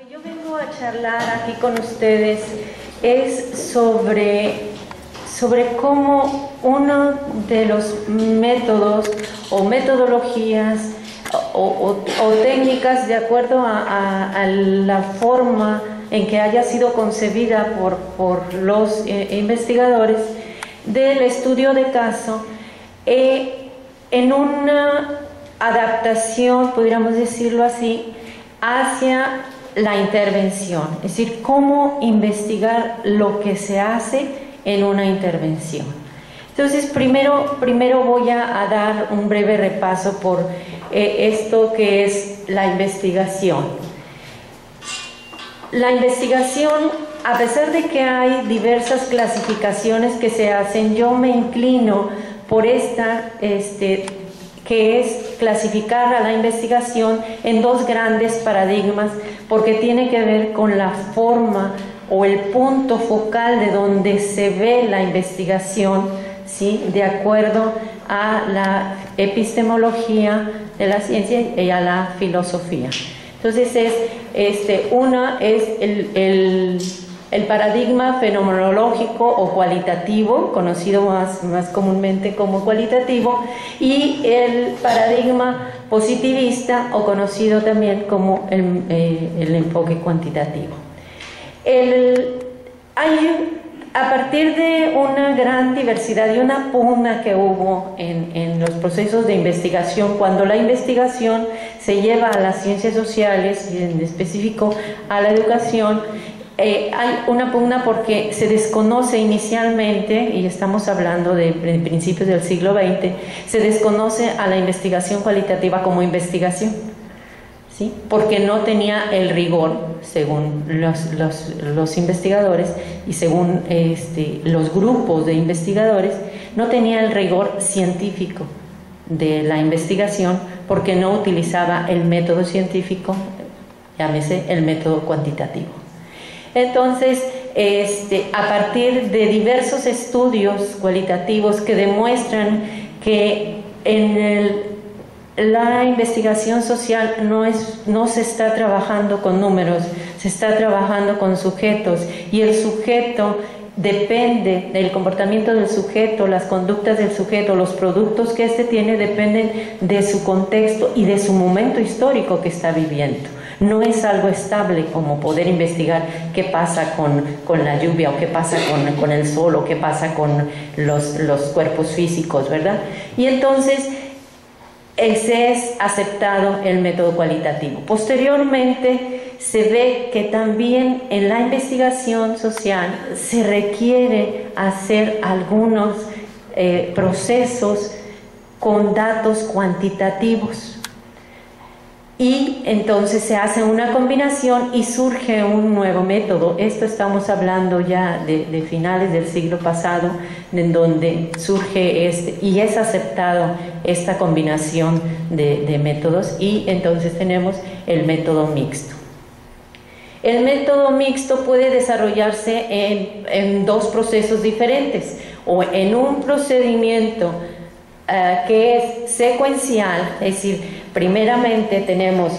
que yo vengo a charlar aquí con ustedes es sobre cómo uno de los métodos o metodologías o técnicas, de acuerdo a la forma en que haya sido concebida por los investigadores del estudio de caso, en una adaptación, podríamos decirlo así, hacia la intervención, es decir, cómo investigar lo que se hace en una intervención. Entonces, primero voy a dar un breve repaso por esto que es la investigación. La investigación, a pesar de que hay diversas clasificaciones que se hacen, yo me inclino por esta, que es clasificar a la investigación en dos grandes paradigmas, porque tiene que ver con la forma o el punto focal de donde se ve la investigación, ¿sí?, de acuerdo a la epistemología de la ciencia y a la filosofía. Entonces, una es el paradigma fenomenológico o cualitativo, conocido más comúnmente como cualitativo, y el paradigma positivista, o conocido también como el enfoque cuantitativo. A partir de una gran diversidad y una pugna que hubo en los procesos de investigación, cuando la investigación se lleva a las ciencias sociales y en específico a la educación, hay una pugna porque se desconoce inicialmente, y estamos hablando de principios del siglo XX, se desconoce a la investigación cualitativa como investigación, ¿sí?, porque no tenía el rigor, según los investigadores y según los grupos de investigadores, no tenía el rigor científico de la investigación, porque no utilizaba el método científico, llámese el método cuantitativo. Entonces, a partir de diversos estudios cualitativos que demuestran que la investigación social no se está trabajando con números, se está trabajando con sujetos, y el sujeto depende del comportamiento del sujeto, las conductas del sujeto, los productos que éste tiene dependen de su contexto y de su momento histórico que está viviendo. No es algo estable como poder investigar qué pasa con la lluvia, o qué pasa con el sol, o qué pasa con los cuerpos físicos, ¿verdad? Y entonces ese es aceptado el método cualitativo. Posteriormente se ve que también en la investigación social se requiere hacer algunos procesos con datos cuantitativos, y entonces se hace una combinación y surge un nuevo método. Esto estamos hablando ya de finales del siglo pasado, en donde surge y es aceptado esta combinación de métodos, y entonces tenemos el método mixto. El método mixto puede desarrollarse en dos procesos diferentes, o en un procedimiento que es secuencial, es decir, primeramente tenemos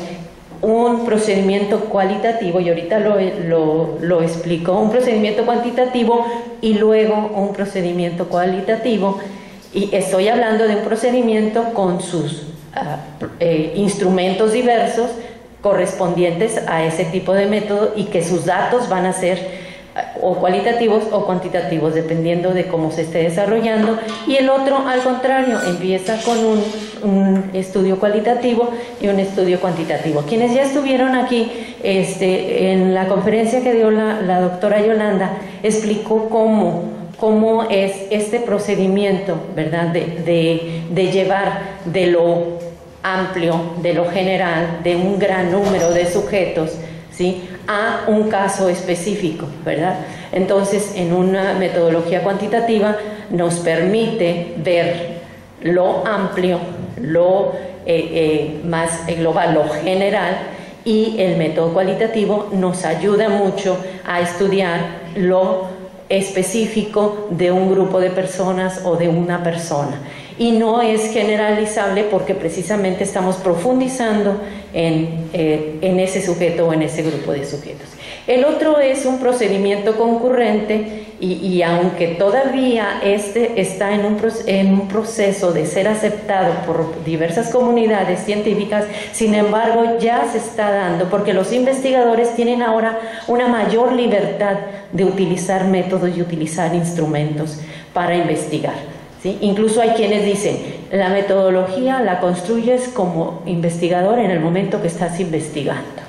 un procedimiento cualitativo, y ahorita lo explico, un procedimiento cuantitativo y luego un procedimiento cualitativo, y estoy hablando de un procedimiento con sus instrumentos diversos correspondientes a ese tipo de método, y que sus datos van a ser o cualitativos o cuantitativos, dependiendo de cómo se esté desarrollando. Y el otro, al contrario, empieza con un estudio cualitativo y un estudio cuantitativo. Quienes ya estuvieron aquí en la conferencia que dio la doctora Yolanda, explicó cómo es este procedimiento, ¿verdad?, de llevar de lo amplio, de lo general, de un gran número de sujetos, ¿sí?, a un caso específico, ¿verdad? Entonces, en una metodología cuantitativa nos permite ver lo amplio, lo más global, lo general, y el método cualitativo nos ayuda mucho a estudiar lo específico de un grupo de personas o de una persona. y no es generalizable porque precisamente estamos profundizando en ese sujeto o en ese grupo de sujetos. El otro es un procedimiento concurrente y aunque todavía este está en un proceso de ser aceptado por diversas comunidades científicas, sin embargo ya se está dando porque los investigadores tienen ahora una mayor libertad de utilizar métodos y utilizar instrumentos para investigar, ¿sí? Incluso hay quienes dicen, la metodología la construyes como investigador en el momento que estás investigando,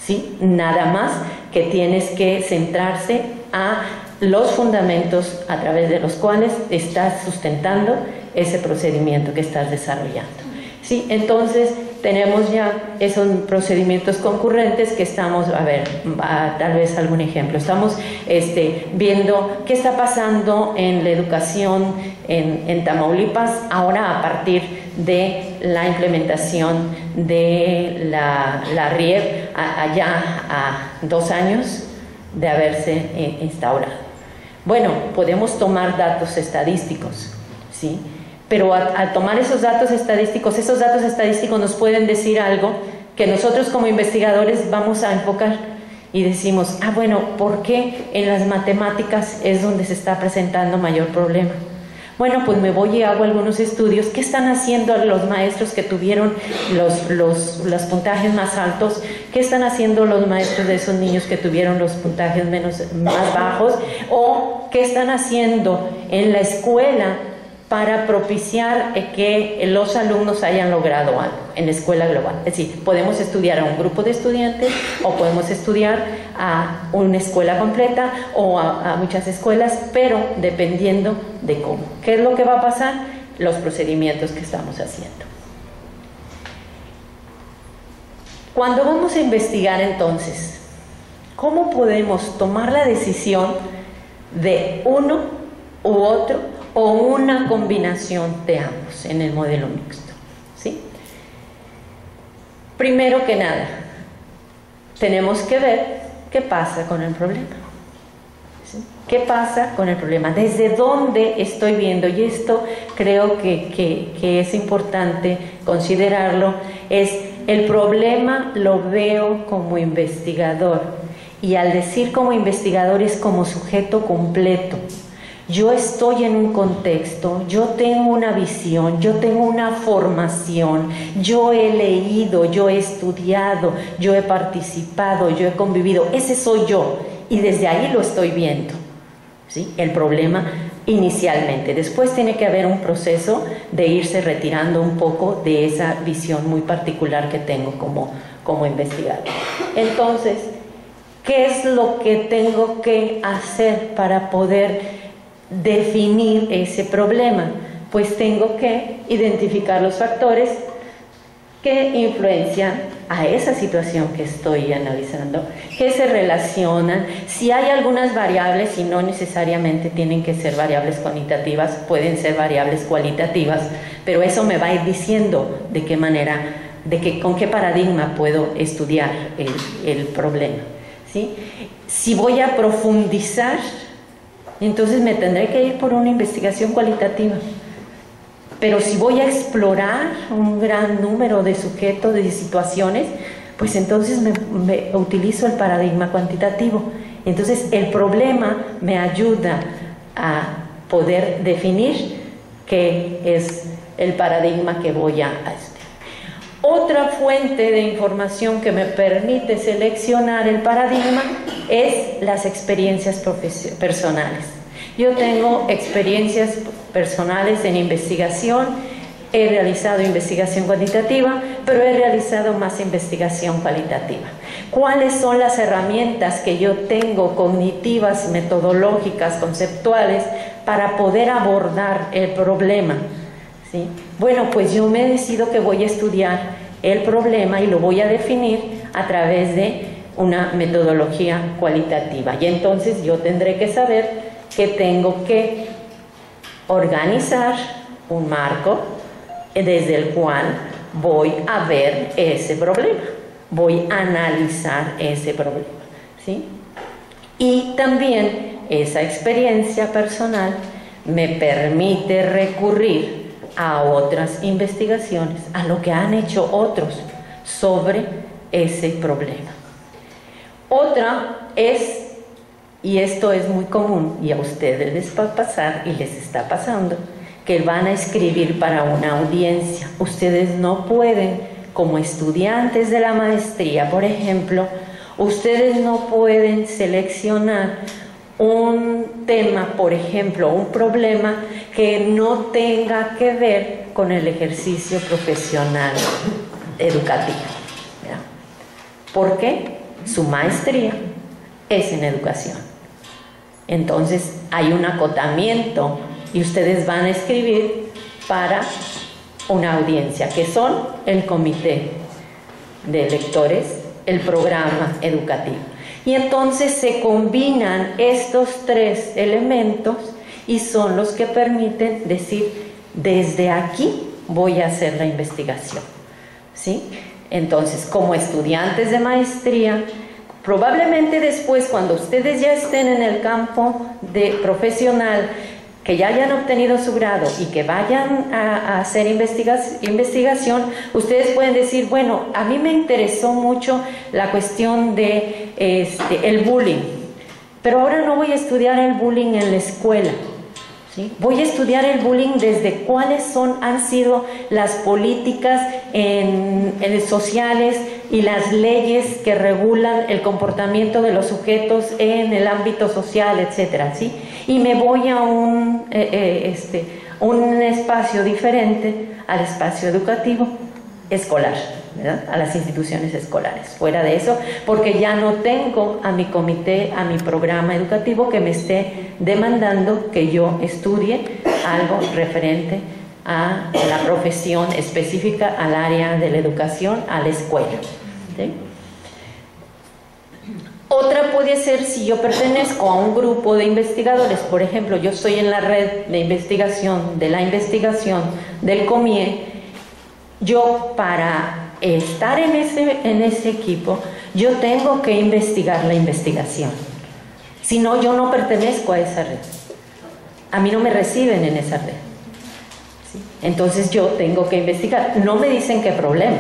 ¿sí? Nada más que tienes que centrarse a los fundamentos a través de los cuales estás sustentando ese procedimiento que estás desarrollando, ¿sí? Entonces tenemos ya esos procedimientos concurrentes que estamos, a ver, tal vez algún ejemplo, estamos viendo qué está pasando en la educación en Tamaulipas ahora a partir de la implementación de la RIEP allá a 2 años de haberse instaurado. Bueno, podemos tomar datos estadísticos, ¿sí? Pero al tomar esos datos estadísticos nos pueden decir algo que nosotros como investigadores vamos a enfocar y decimos, bueno, ¿por qué en las matemáticas es donde se está presentando mayor problema? Bueno, pues me voy y hago algunos estudios. ¿Qué están haciendo los maestros que tuvieron los puntajes más altos? ¿Qué están haciendo los maestros de esos niños que tuvieron los puntajes más bajos? ¿O qué están haciendo en la escuela para propiciar que los alumnos hayan logrado algo en la escuela global? Es decir, podemos estudiar a un grupo de estudiantes o podemos estudiar a una escuela completa o a muchas escuelas, pero dependiendo de cómo. ¿Qué es lo que va a pasar? Los procedimientos que estamos haciendo. Cuando vamos a investigar entonces, ¿cómo podemos tomar la decisión de uno u otro o una combinación de ambos en el modelo mixto? ¿Sí? Primero que nada, tenemos que ver qué pasa con el problema. ¿Sí? ¿Qué pasa con el problema? ¿Desde dónde estoy viendo? Y esto creo que es importante considerarlo. Es el problema lo veo como investigador. Y al decir como investigador es como sujeto completo. Yo estoy en un contexto, yo tengo una visión, yo tengo una formación, yo he leído, yo he estudiado, yo he participado, yo he convivido. Ese soy yo y desde ahí lo estoy viendo, ¿sí? El problema inicialmente. Después tiene que haber un proceso de irse retirando un poco de esa visión muy particular que tengo como investigador. Entonces, ¿qué es lo que tengo que hacer para poder definir ese problema? Pues tengo que identificar los factores que influencian a esa situación que estoy analizando, que se relacionan, si hay algunas variables, y no necesariamente tienen que ser variables cuantitativas, pueden ser variables cualitativas, pero eso me va a ir diciendo de qué manera, con qué paradigma puedo estudiar el problema, ¿sí? Si voy a profundizar, entonces me tendré que ir por una investigación cualitativa. Pero si voy a explorar un gran número de sujetos, de situaciones, pues entonces me utilizo el paradigma cuantitativo. Entonces el problema me ayuda a poder definir qué es el paradigma que voy a estudiar. Otra fuente de información que me permite seleccionar el paradigma es las experiencias personales. Yo tengo experiencias personales en investigación, he realizado investigación cuantitativa, pero he realizado más investigación cualitativa. ¿Cuáles son las herramientas que yo tengo cognitivas, metodológicas, conceptuales para poder abordar el problema? ¿Sí? Bueno, pues yo me decido que voy a estudiar el problema y lo voy a definir a través de una metodología cualitativa. Y entonces yo tendré que saber que tengo que organizar un marco desde el cual voy a ver ese problema, voy a analizar ese problema, ¿sí? Y también esa experiencia personal me permite recurrir a otras investigaciones, a lo que han hecho otros sobre ese problema. Otra es, y esto es muy común y a ustedes les va a pasar y les está pasando, que van a escribir para una audiencia. Ustedes no pueden, como estudiantes de la maestría, por ejemplo, ustedes no pueden seleccionar un tema, por ejemplo, un problema que no tenga que ver con el ejercicio profesional educativo. ¿Ya? ¿Por qué? Su maestría es en educación. Entonces hay un acotamiento y ustedes van a escribir para una audiencia, que son el comité de lectores, el programa educativo. Y entonces se combinan estos tres elementos y son los que permiten decir, desde aquí voy a hacer la investigación, ¿sí? Entonces, como estudiantes de maestría, probablemente después, cuando ustedes ya estén en el campo de profesional, que ya hayan obtenido su grado y que vayan a hacer investigación, ustedes pueden decir, bueno, a mí me interesó mucho la cuestión de el bullying, pero ahora no voy a estudiar el bullying en la escuela, ¿sí? Voy a estudiar el bullying desde cuáles han sido las políticas sociales y las leyes que regulan el comportamiento de los sujetos en el ámbito social, etcétera, ¿sí? Y me voy a un espacio diferente al espacio educativo escolar, ¿verdad? A las instituciones escolares. Fuera de eso, porque ya no tengo a mi comité, a mi programa educativo que me esté demandando que yo estudie algo referente a la profesión específica, al área de la educación, a la escuela, ¿sí? Otra puede ser si yo pertenezco a un grupo de investigadores, por ejemplo, yo estoy en la red de investigación, de la investigación del COMIE, yo para estar en ese equipo, yo tengo que investigar la investigación, si no, yo no pertenezco a esa red, a mí no me reciben en esa red, ¿sí? Entonces yo tengo que investigar, no me dicen qué problema,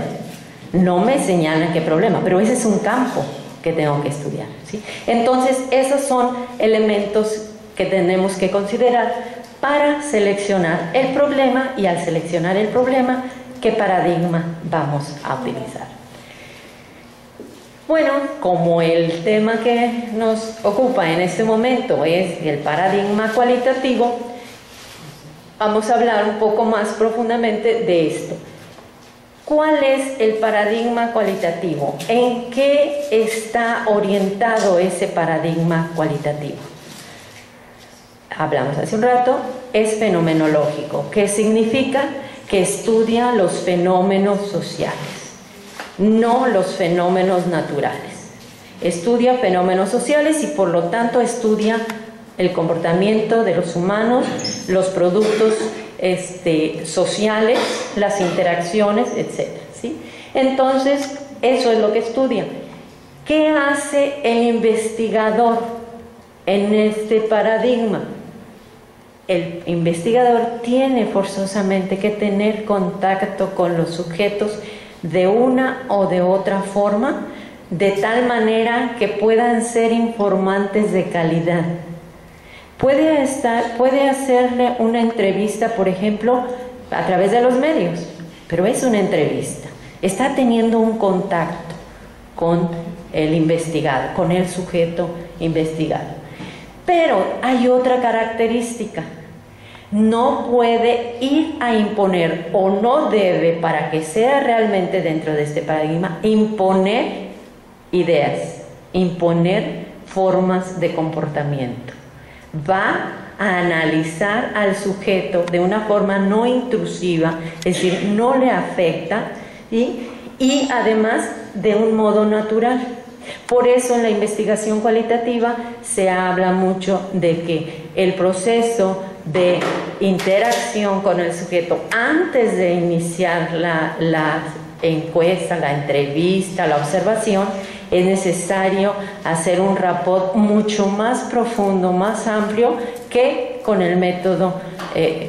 no me señalan qué problema, pero ese es un campo que tengo que estudiar, ¿sí? Entonces esos son elementos que tenemos que considerar para seleccionar el problema, y al seleccionar el problema, ¿qué paradigma vamos a utilizar? Bueno, como el tema que nos ocupa en este momento es el paradigma cualitativo, vamos a hablar un poco más profundamente de esto. ¿Cuál es el paradigma cualitativo? ¿En qué está orientado ese paradigma cualitativo? Hablamos hace un rato, es fenomenológico. ¿Qué significa? Que estudia los fenómenos sociales, no los fenómenos naturales. Estudia fenómenos sociales y por lo tanto estudia el comportamiento de los humanos, los productos sociales, las interacciones, etc., ¿sí? Entonces, eso es lo que estudia. ¿Qué hace el investigador en este paradigma? El investigador tiene forzosamente que tener contacto con los sujetos de una o de otra forma, de tal manera que puedan ser informantes de calidad. Puede hacerle una entrevista, por ejemplo, a través de los medios, pero es una entrevista. Está teniendo un contacto con el investigado, con el sujeto investigado. Pero hay otra característica. No puede ir a imponer, o no debe, para que sea realmente dentro de este paradigma, imponer ideas, imponer formas de comportamiento. Va a analizar al sujeto de una forma no intrusiva, es decir, no le afecta, y además de un modo natural. Por eso en la investigación cualitativa se habla mucho de que el proceso de interacción con el sujeto antes de iniciar la encuesta, la entrevista, la observación, es necesario hacer un rapport mucho más profundo, más amplio que con el método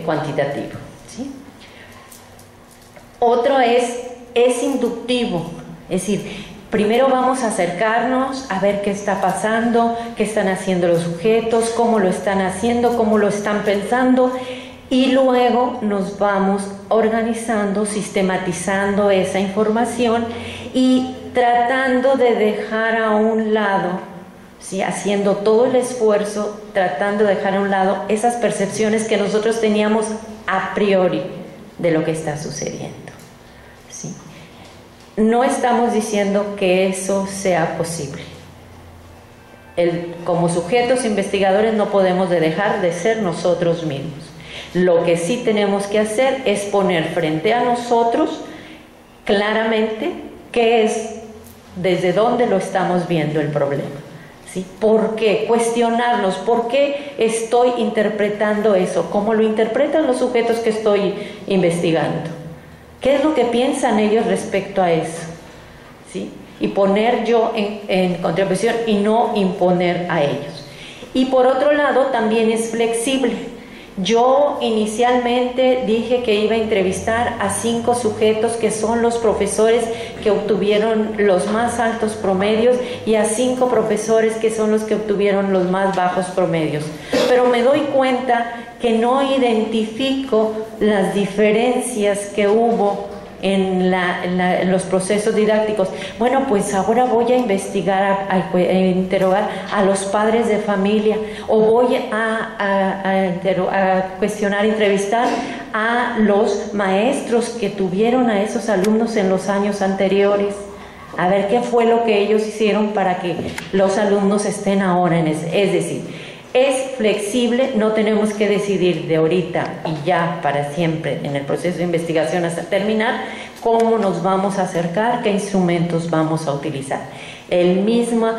cuantitativo, ¿sí? Otro es inductivo, es decir, primero vamos a acercarnos a ver qué está pasando, qué están haciendo los sujetos, cómo lo están haciendo, cómo lo están pensando, y luego nos vamos organizando, sistematizando esa información y tratando de dejar a un lado, ¿sí?, haciendo todo el esfuerzo, tratando de dejar a un lado esas percepciones que nosotros teníamos a priori de lo que está sucediendo, ¿sí? No estamos diciendo que eso sea posible. Como sujetos investigadores no podemos dejar de ser nosotros mismos. Lo que sí tenemos que hacer es poner frente a nosotros claramente qué es, desde dónde lo estamos viendo el problema, ¿sí? ¿Por qué? Cuestionarnos, ¿por qué estoy interpretando eso? ¿Cómo lo interpretan los sujetos que estoy investigando? ¿Qué es lo que piensan ellos respecto a eso? ¿Sí? Y poner yo en contraposición y no imponer a ellos. Y por otro lado también es flexible. Yo inicialmente dije que iba a entrevistar a 5 sujetos que son los profesores que obtuvieron los más altos promedios y a 5 profesores que son los que obtuvieron los más bajos promedios. Pero me doy cuenta que no identifico las diferencias que hubo en los procesos didácticos. Bueno, pues ahora voy a investigar, a interrogar a los padres de familia, o voy a cuestionar, entrevistar a los maestros que tuvieron a esos alumnos en los años anteriores, a ver qué fue lo que ellos hicieron para que los alumnos estén ahora en ese. Es decir, es flexible, no tenemos que decidir de ahorita y ya para siempre en el proceso de investigación hasta terminar cómo nos vamos a acercar, qué instrumentos vamos a utilizar. El mismo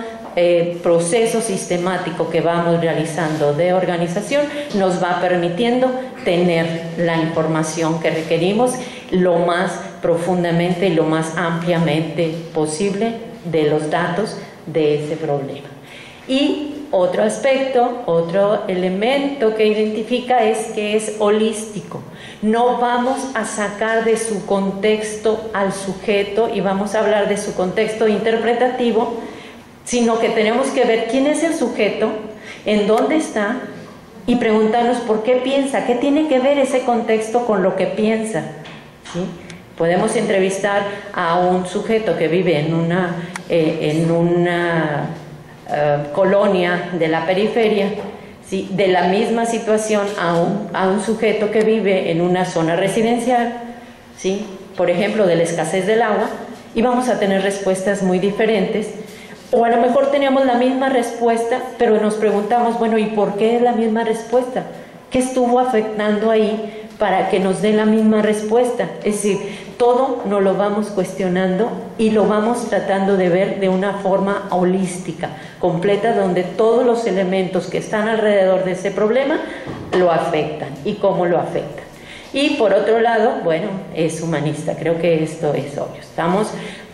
proceso sistemático que vamos realizando de organización nos va permitiendo tener la información que requerimos lo más profundamente y lo más ampliamente posible de los datos de ese problema. Y otro aspecto, otro elemento que identifica es que es holístico. No vamos a sacar de su contexto al sujeto y vamos a hablar de su contexto interpretativo, sino que tenemos que ver quién es el sujeto, en dónde está y preguntarnos por qué piensa, qué tiene que ver ese contexto con lo que piensa, ¿sí? Podemos entrevistar a un sujeto que vive en una colonia de la periferia, ¿sí?, de la misma situación a un sujeto que vive en una zona residencial, ¿sí?, por ejemplo, de la escasez del agua, y vamos a tener respuestas muy diferentes. O a lo mejor teníamos la misma respuesta, pero nos preguntamos, bueno, ¿y por qué es la misma respuesta? ¿Qué estuvo afectando ahí para que nos dé la misma respuesta? Es decir, todo nos lo vamos cuestionando y lo vamos tratando de ver de una forma holística, completa, donde todos los elementos que están alrededor de ese problema lo afectan y cómo lo afectan. Y por otro lado, bueno, es humanista, creo que esto es obvio. Estamos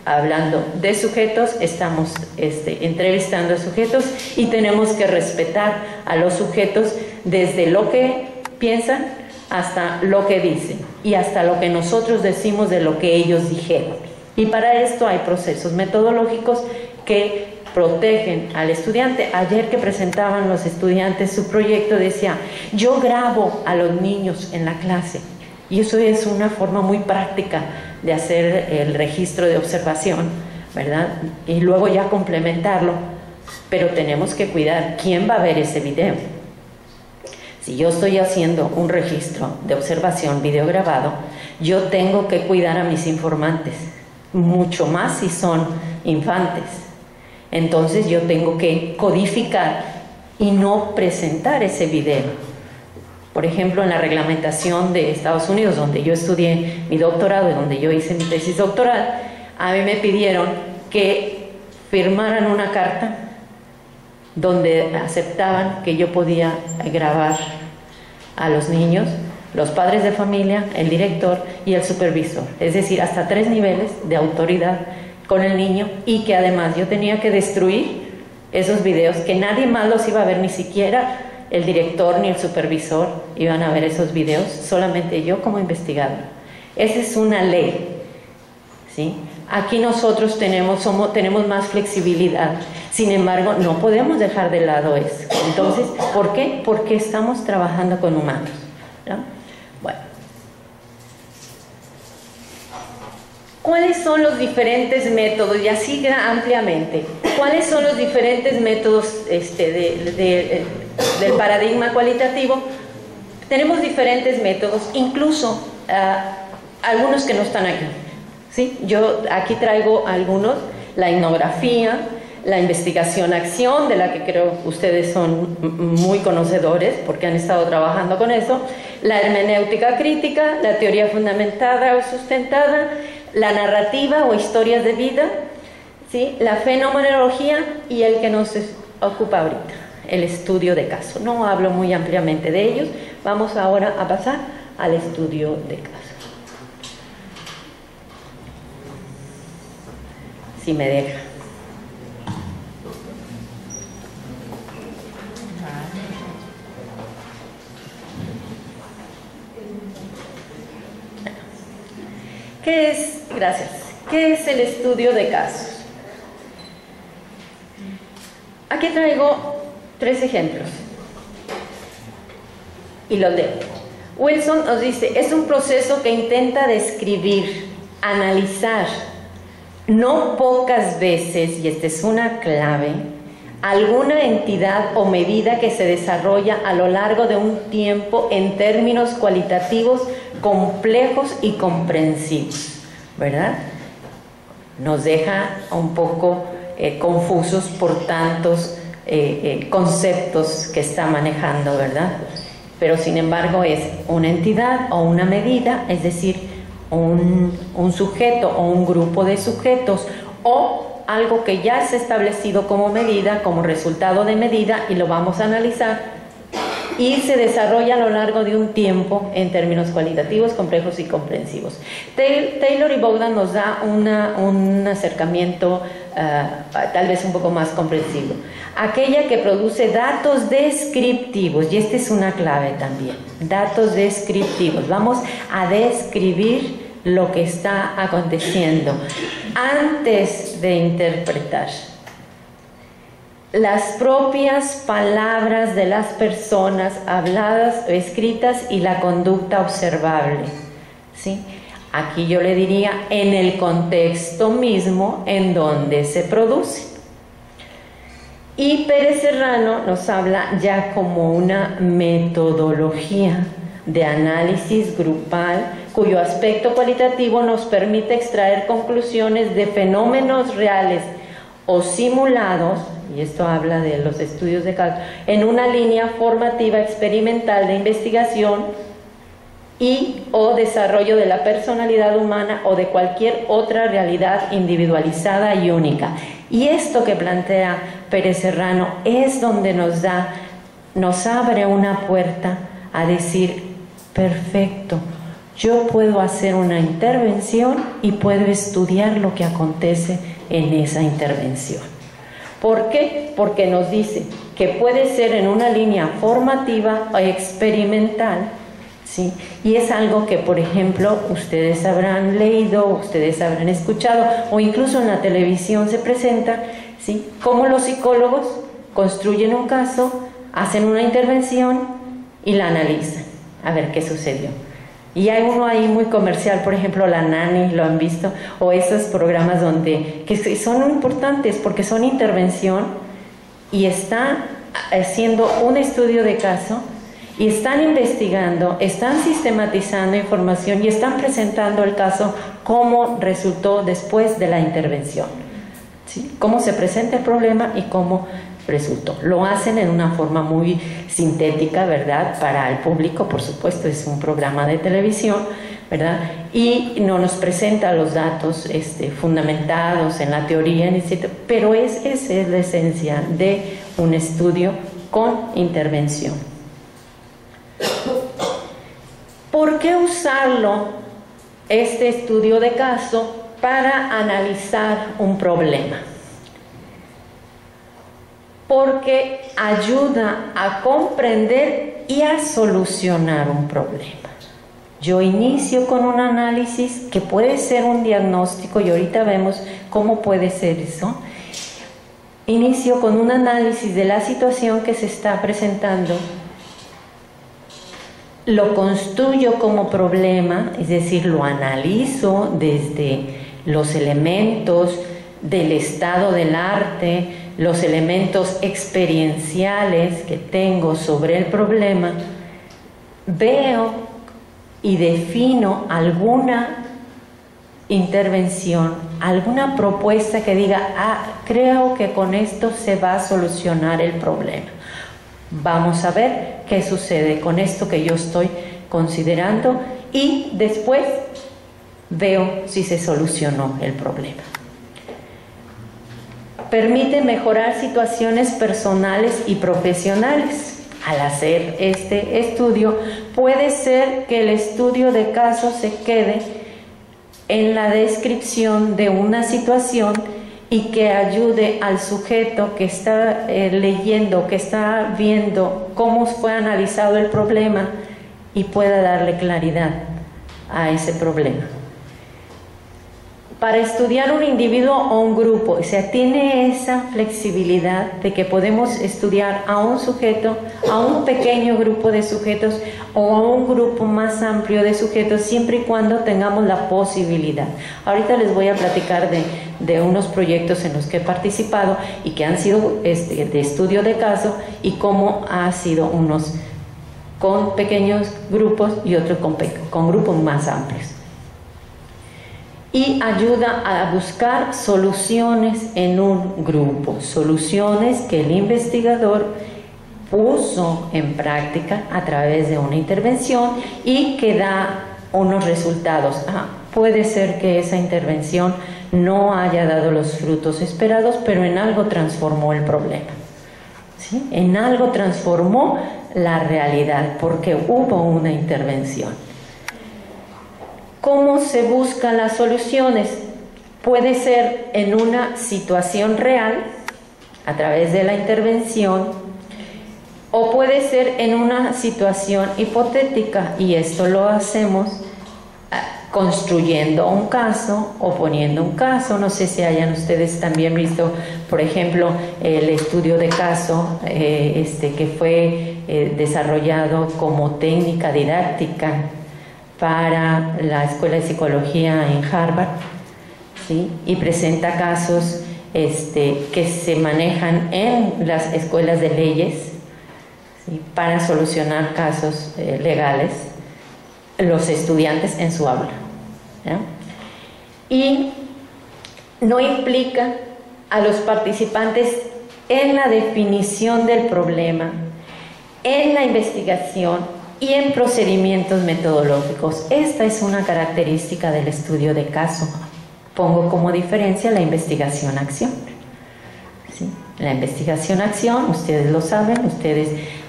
hablando de sujetos, estamos entrevistando a sujetos y tenemos que respetar a los sujetos desde lo que piensan hasta lo que dicen y hasta lo que nosotros decimos de lo que ellos dijeron. Y para esto hay procesos metodológicos que protegen al estudiante. Ayer que presentaban los estudiantes su proyecto decía, yo grabo a los niños en la clase, y eso es una forma muy práctica de hacer el registro de observación, ¿verdad? Y luego ya complementarlo, pero tenemos que cuidar quién va a ver ese video. Si yo estoy haciendo un registro de observación video grabado, yo tengo que cuidar a mis informantes, mucho más si son infantes. Entonces yo tengo que codificar y no presentar ese video. Por ejemplo, en la reglamentación de Estados Unidos, donde yo estudié mi doctorado y donde yo hice mi tesis doctoral, a mí me pidieron que firmaran una carta donde aceptaban que yo podía grabar a los niños, los padres de familia, el director y el supervisor. Es decir, hasta 3 niveles de autoridad con el niño, y que además yo tenía que destruir esos videos, que nadie más los iba a ver, ni siquiera el director ni el supervisor iban a ver esos videos, solamente yo como investigador. Esa es una ley, ¿sí? Aquí nosotros tenemos más flexibilidad. Sin embargo, no podemos dejar de lado eso. Entonces, ¿por qué? Porque estamos trabajando con humanos, ¿no? Bueno. ¿Cuáles son los diferentes métodos? Y así ampliamente. ¿Cuáles son los diferentes métodos del paradigma cualitativo? Tenemos diferentes métodos, incluso algunos que no están aquí. ¿Sí? Yo aquí traigo algunos: la etnografía, la investigación-acción, de la que creo ustedes son muy conocedores porque han estado trabajando con eso, la hermenéutica crítica, la teoría fundamentada o sustentada, la narrativa o historias de vida, ¿sí? La fenomenología y el que nos ocupa ahorita, el estudio de caso. No hablo muy ampliamente de ellos, vamos ahora a pasar al estudio de caso. Si me deja. ¿Qué es? Gracias. ¿Qué es el estudio de casos? Aquí traigo 3 ejemplos y los leo. Wilson nos dice: es un proceso que intenta describir, analizar, no pocas veces, y esta es una clave, alguna entidad o medida que se desarrolla a lo largo de un tiempo en términos cualitativos complejos y comprensivos, ¿verdad? Nos deja un poco confusos por tantos conceptos que está manejando, ¿verdad? Pero sin embargo es una entidad o una medida, es decir, un sujeto o un grupo de sujetos, o algo que ya es establecido como medida, como resultado de medida, y lo vamos a analizar, y se desarrolla a lo largo de un tiempo en términos cualitativos, complejos y comprensivos. Taylor y Bogdan nos da un acercamiento tal vez un poco más comprensivo. Aquella que produce datos descriptivos, y esta es una clave también, datos descriptivos. Vamos a describir lo que está aconteciendo antes de interpretar. Las propias palabras de las personas habladas o escritas y la conducta observable, ¿sí? Aquí yo le diría en el contexto mismo en donde se produce. Y Pérez Serrano nos habla ya como una metodología de análisis grupal cuyo aspecto cualitativo nos permite extraer conclusiones de fenómenos reales o simulados, y esto habla de los estudios de caso, en una línea formativa experimental de investigación y o desarrollo de la personalidad humana o de cualquier otra realidad individualizada y única. Y esto que plantea Pérez Serrano es donde nos abre una puerta a decir: perfecto, yo puedo hacer una intervención y puedo estudiar lo que acontece en esa intervención. ¿Por qué? Porque nos dice que puede ser en una línea formativa o experimental, ¿sí? Y es algo que, por ejemplo, ustedes habrán leído, ustedes habrán escuchado, o incluso en la televisión se presenta, ¿sí? Cómo los psicólogos construyen un caso, hacen una intervención y la analizan, a ver qué sucedió. Y hay uno ahí muy comercial, por ejemplo, La Nani, lo han visto, o esos programas que son importantes porque son intervención y están haciendo un estudio de caso y están investigando, están sistematizando información y están presentando el caso cómo resultó después de la intervención, ¿sí? Cómo se presenta el problema y cómo resultó. Lo hacen en una forma muy sintética, ¿verdad? Para el público, por supuesto, es un programa de televisión, ¿verdad? Y no nos presenta los datos fundamentados en la teoría, etc. Pero esa es la esencia de un estudio con intervención. ¿Por qué usarlo, este estudio de caso, para analizar un problema? Porque ayuda a comprender y a solucionar un problema. Yo inicio con un análisis que puede ser un diagnóstico, y ahorita vemos cómo puede ser eso. Inicio con un análisis de la situación que se está presentando, lo construyo como problema, es decir, lo analizo desde los elementos del estado del arte, los elementos experienciales que tengo sobre el problema, veo y defino alguna intervención, alguna propuesta que diga, creo que con esto se va a solucionar el problema. Vamos a ver qué sucede con esto que yo estoy considerando y después veo si se solucionó el problema. Permite mejorar situaciones personales y profesionales. Al hacer este estudio, puede ser que el estudio de caso se quede en la descripción de una situación y que ayude al sujeto que está leyendo, que está viendo cómo fue analizado el problema y pueda darle claridad a ese problema. Para estudiar un individuo o un grupo, o sea, tiene esa flexibilidad de que podemos estudiar a un sujeto, a un pequeño grupo de sujetos o a un grupo más amplio de sujetos, siempre y cuando tengamos la posibilidad. Ahorita les voy a platicar de unos proyectos en los que he participado y que han sido de estudio de caso y cómo ha sido unos con pequeños grupos y otros con grupos más amplios. Y ayuda a buscar soluciones en un grupo, soluciones que el investigador puso en práctica a través de una intervención y que da unos resultados. Puede ser que esa intervención no haya dado los frutos esperados, pero en algo transformó el problema, ¿sí? En algo transformó la realidad porque hubo una intervención. ¿Cómo se buscan las soluciones? Puede ser en una situación real, a través de la intervención, o puede ser en una situación hipotética, y esto lo hacemos construyendo un caso o poniendo un caso. No sé si hayan ustedes también visto, por ejemplo, el estudio de caso que fue desarrollado como técnica didáctica para la Escuela de Psicología en Harvard, ¿sí? Y presenta casos que se manejan en las escuelas de leyes, ¿sí? Para solucionar casos legales, los estudiantes en su aula, ¿ya? Y no implica a los participantes en la definición del problema, en la investigación y en procedimientos metodológicos. Esta es una característica del estudio de caso. Pongo como diferencia la investigación-acción, ¿sí? La investigación-acción, ustedes lo saben,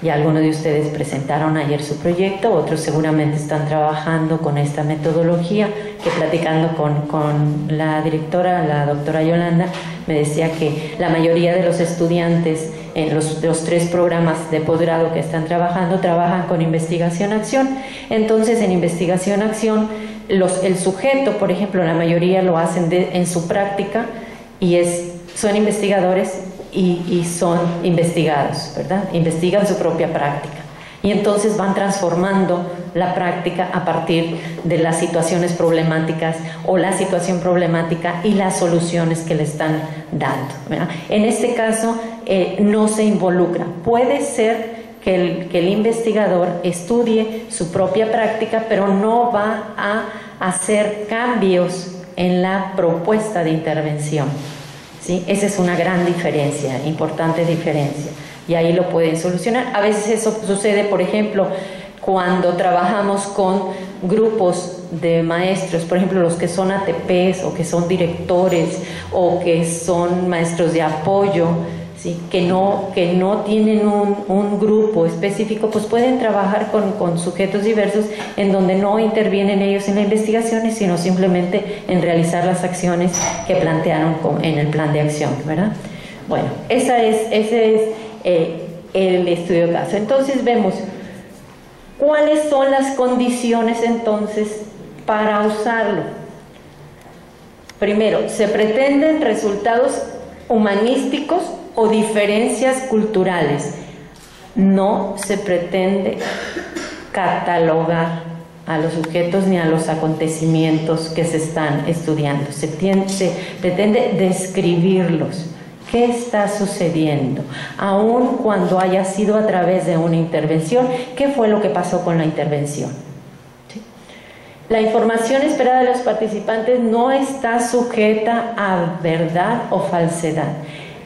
ya algunos de ustedes presentaron ayer su proyecto, otros seguramente están trabajando con esta metodología, que platicando con la directora, la doctora Yolanda, me decía que la mayoría de los estudiantes en los 3 programas de posgrado que están trabajando, trabajan con investigación-acción. Entonces, en investigación-acción, el sujeto, por ejemplo, la mayoría lo hacen en su práctica y son investigadores y son investigados, ¿verdad? Investigan su propia práctica. Y entonces van transformando la práctica a partir de las situaciones problemáticas o la situación problemática y las soluciones que le están dando, ¿verdad? En este caso no se involucra. Puede ser que el investigador estudie su propia práctica, pero no va a hacer cambios en la propuesta de intervención, ¿sí? Esa es una gran diferencia, importante diferencia. Y ahí lo pueden solucionar. A veces eso sucede, por ejemplo, cuando trabajamos con grupos de maestros, por ejemplo, los que son ATPs o que son directores o que son maestros de apoyo, ¿sí? que no tienen un grupo específico, pues pueden trabajar con sujetos diversos en donde no intervienen ellos en las investigaciones, sino simplemente en realizar las acciones que plantearon en el plan de acción, ¿verdad? Bueno, ese es el estudio de caso. Entonces vemos ¿Cuáles son las condiciones entonces para usarlo? Primero, se pretenden resultados humanísticos o diferencias culturales. No se pretende catalogar a los sujetos ni a los acontecimientos que se están estudiando. Se pretende describirlos. ¿Qué está sucediendo? Aun cuando haya sido a través de una intervención, ¿qué fue lo que pasó con la intervención? ¿Sí? La información esperada de los participantes no está sujeta a verdad o falsedad.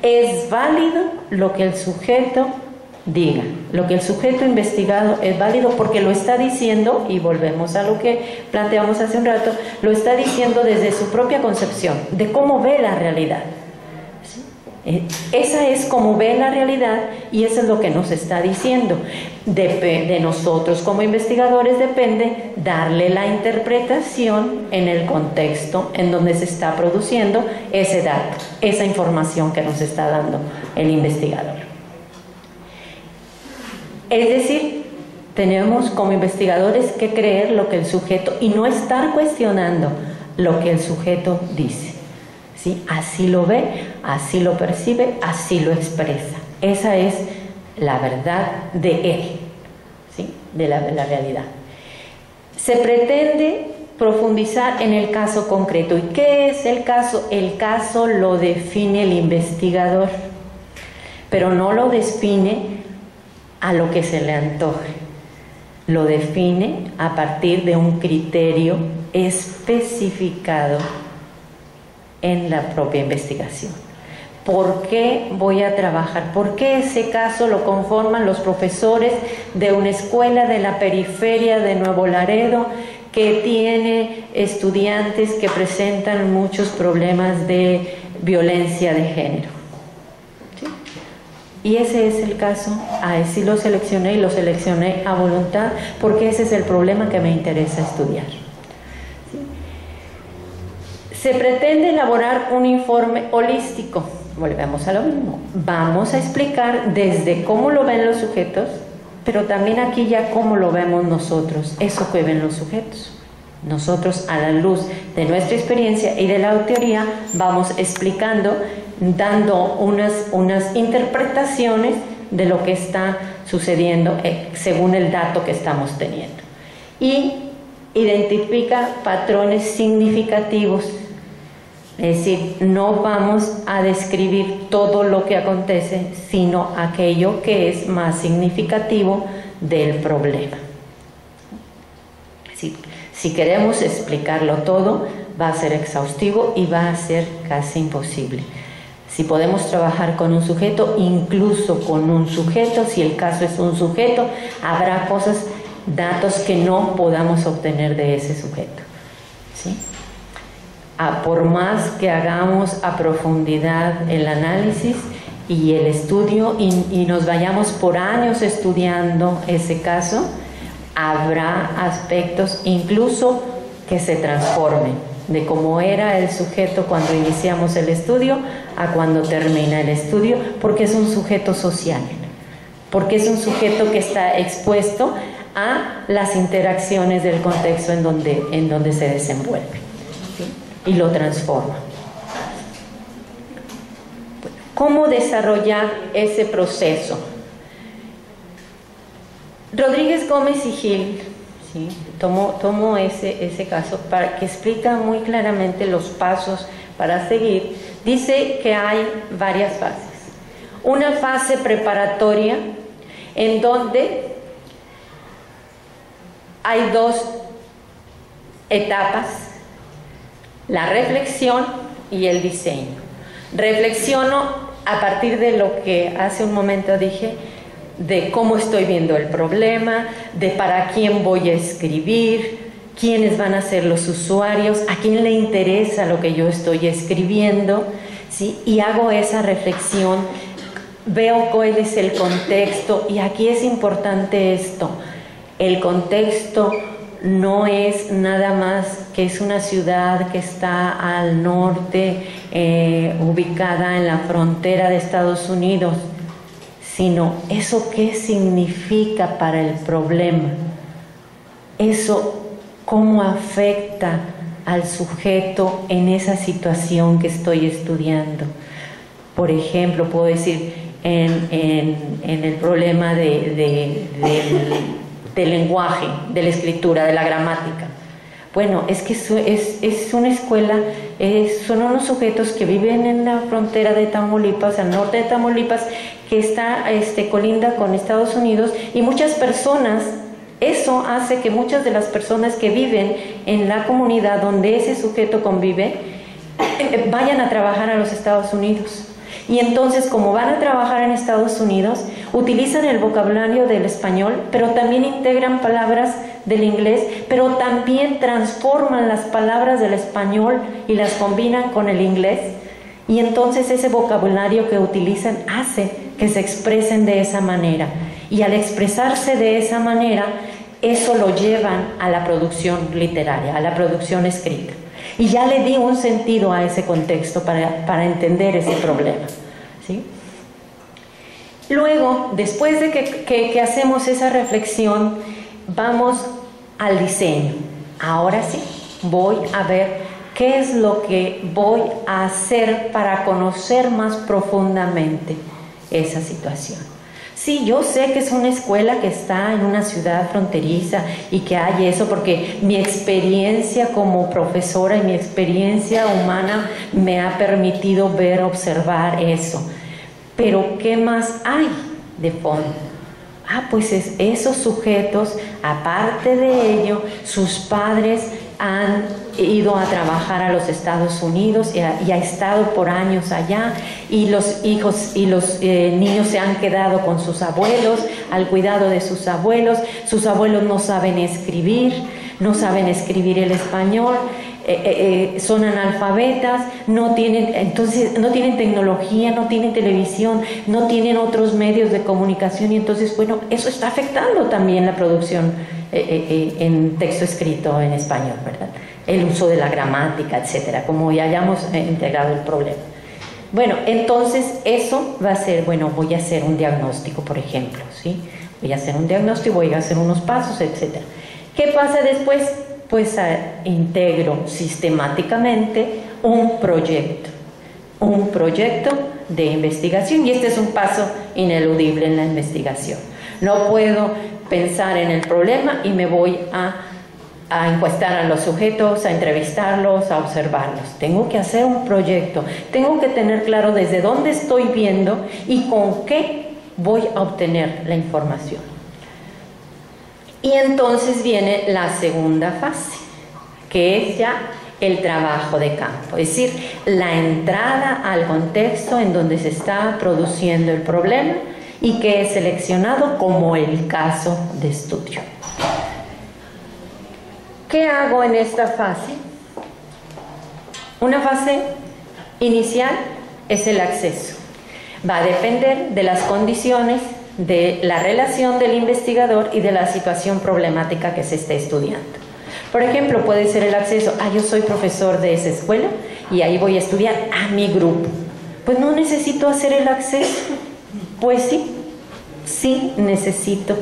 Es válido lo que el sujeto diga. Lo que el sujeto investigado es válido porque lo está diciendo, y volvemos a lo que planteamos hace un rato, lo está diciendo desde su propia concepción, de cómo ve la realidad. Esa es como ve la realidad y eso es lo que nos está diciendo. De nosotros como investigadores depende darle la interpretación en el contexto en donde se está produciendo ese dato, esa información que nos está dando el investigador. Es decir, tenemos como investigadores que creer lo que el sujeto y no estar cuestionando lo que el sujeto dice. ¿Sí? Así lo ve, así lo percibe, así lo expresa. Esa es la verdad de él, ¿sí? De la realidad. Se pretende profundizar en el caso concreto. ¿Y qué es el caso? El caso lo define el investigador, pero no lo define a lo que se le antoje. Lo define a partir de un criterio especificado en la propia investigación. ¿Por qué voy a trabajar? ¿Por qué ese caso lo conforman los profesores de una escuela de la periferia de Nuevo Laredo que tiene estudiantes que presentan muchos problemas de violencia de género? ¿Sí? Y ese es el caso. Así lo seleccioné, y lo seleccioné a voluntad porque ese es el problema que me interesa estudiar. Se pretende elaborar un informe holístico. Volvemos a lo mismo. Vamos a explicar desde cómo lo ven los sujetos, pero también aquí ya cómo lo vemos nosotros, eso que ven los sujetos. Nosotros, a la luz de nuestra experiencia y de la teoría, vamos explicando, dando unas interpretaciones de lo que está sucediendo según el dato que estamos teniendo. Y identifica patrones significativos. Es decir, no vamos a describir todo lo que acontece, sino aquello que es más significativo del problema. Si queremos explicarlo todo, va a ser exhaustivo y va a ser casi imposible. Si podemos trabajar con un sujeto, incluso con un sujeto, si el caso es un sujeto, habrá cosas, datos que no podamos obtener de ese sujeto. ¿Sí? Por más que hagamos a profundidad el análisis y el estudio y nos vayamos por años estudiando ese caso, habrá aspectos incluso que se transformen de cómo era el sujeto cuando iniciamos el estudio a cuando termina el estudio, porque es un sujeto social, porque es un sujeto que está expuesto a las interacciones del contexto en donde se desenvuelve. Y lo transforma. ¿Cómo desarrollar ese proceso? Rodríguez Gómez y Gil, ¿sí? Tomo ese caso para que explica muy claramente los pasos para seguir. Dice que hay varias fases. Una fase preparatoria en donde hay dos etapas: la reflexión y el diseño. Reflexiono a partir de lo que hace un momento dije, de cómo estoy viendo el problema, de para quién voy a escribir, quiénes van a ser los usuarios, a quién le interesa lo que yo estoy escribiendo, ¿sí? Y hago esa reflexión, veo cuál es el contexto, y aquí es importante esto: el contexto no es nada más que es una ciudad que está al norte, ubicada en la frontera de Estados Unidos, sino eso qué significa para el problema. eso cómo afecta al sujeto en esa situación que estoy estudiando. Por ejemplo, puedo decir en el problema del lenguaje, de la escritura, de la gramática. Bueno, es que es una escuela, son unos sujetos que viven en la frontera de Tamaulipas, al norte de Tamaulipas, que está colinda con Estados Unidos, y muchas personas, eso hace que muchas de las personas que viven en la comunidad donde ese sujeto convive, vayan a trabajar a los Estados Unidos. Y entonces, como van a trabajar en Estados Unidos, utilizan el vocabulario del español, pero también integran palabras del inglés, pero también transforman las palabras del español y las combinan con el inglés. Y entonces ese vocabulario que utilizan hace que se expresen de esa manera. Y al expresarse de esa manera, eso lo llevan a la producción literaria, a la producción escrita. Y ya le di un sentido a ese contexto para entender ese problema, ¿sí? Luego, después de que hacemos esa reflexión, vamos al diseño. Ahora sí, voy a ver qué es lo que voy a hacer para conocer más profundamente esa situación. Sí, yo sé que es una escuela que está en una ciudad fronteriza y que hay eso, porque mi experiencia como profesora y mi experiencia humana me ha permitido ver, observar eso. Pero ¿qué más hay de fondo? Pues esos sujetos, aparte de ello, sus padres han ido a trabajar a los Estados Unidos y ha estado por años allá, y los hijos y los niños se han quedado con sus abuelos, al cuidado de sus abuelos no saben escribir el español, son analfabetas, no tienen tecnología, no tienen televisión, no tienen otros medios de comunicación, y entonces, bueno, eso está afectando también la producción en texto escrito en español, ¿verdad? El uso de la gramática, etcétera, como ya hayamos integrado el problema. Bueno, entonces eso va a ser, bueno, voy a hacer un diagnóstico, por ejemplo, ¿sí? Voy a hacer un diagnóstico, voy a hacer unos pasos, etcétera. ¿Qué pasa después? Pues integro sistemáticamente un proyecto de investigación, y este es un paso ineludible en la investigación. No puedo pensar en el problema y me voy a encuestar a los sujetos, a entrevistarlos, a observarlos. Tengo que hacer un proyecto, tengo que tener claro desde dónde estoy viendo y con qué voy a obtener la información. Y entonces viene la segunda fase, que es ya el trabajo de campo, es decir, la entrada al contexto en donde se está produciendo el problema y que es seleccionado como el caso de estudio. ¿Qué hago en esta fase? Una fase inicial es el acceso. Va a depender de las condiciones, de la relación del investigador y de la situación problemática que se esté estudiando. Por ejemplo, puede ser el acceso, yo soy profesor de esa escuela y ahí voy a estudiar a mi grupo. Pues no necesito hacer el acceso. Pues sí necesito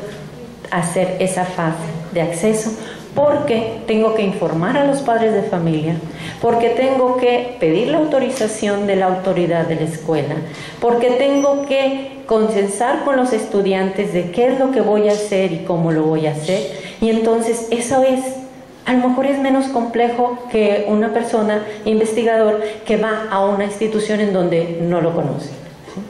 hacer esa fase de acceso, porque tengo que informar a los padres de familia, porque tengo que pedir la autorización de la autoridad de la escuela, porque tengo que consensar con los estudiantes de qué es lo que voy a hacer y cómo lo voy a hacer. Y entonces eso a lo mejor es menos complejo que una persona investigador que va a una institución en donde no lo conoce, ¿sí?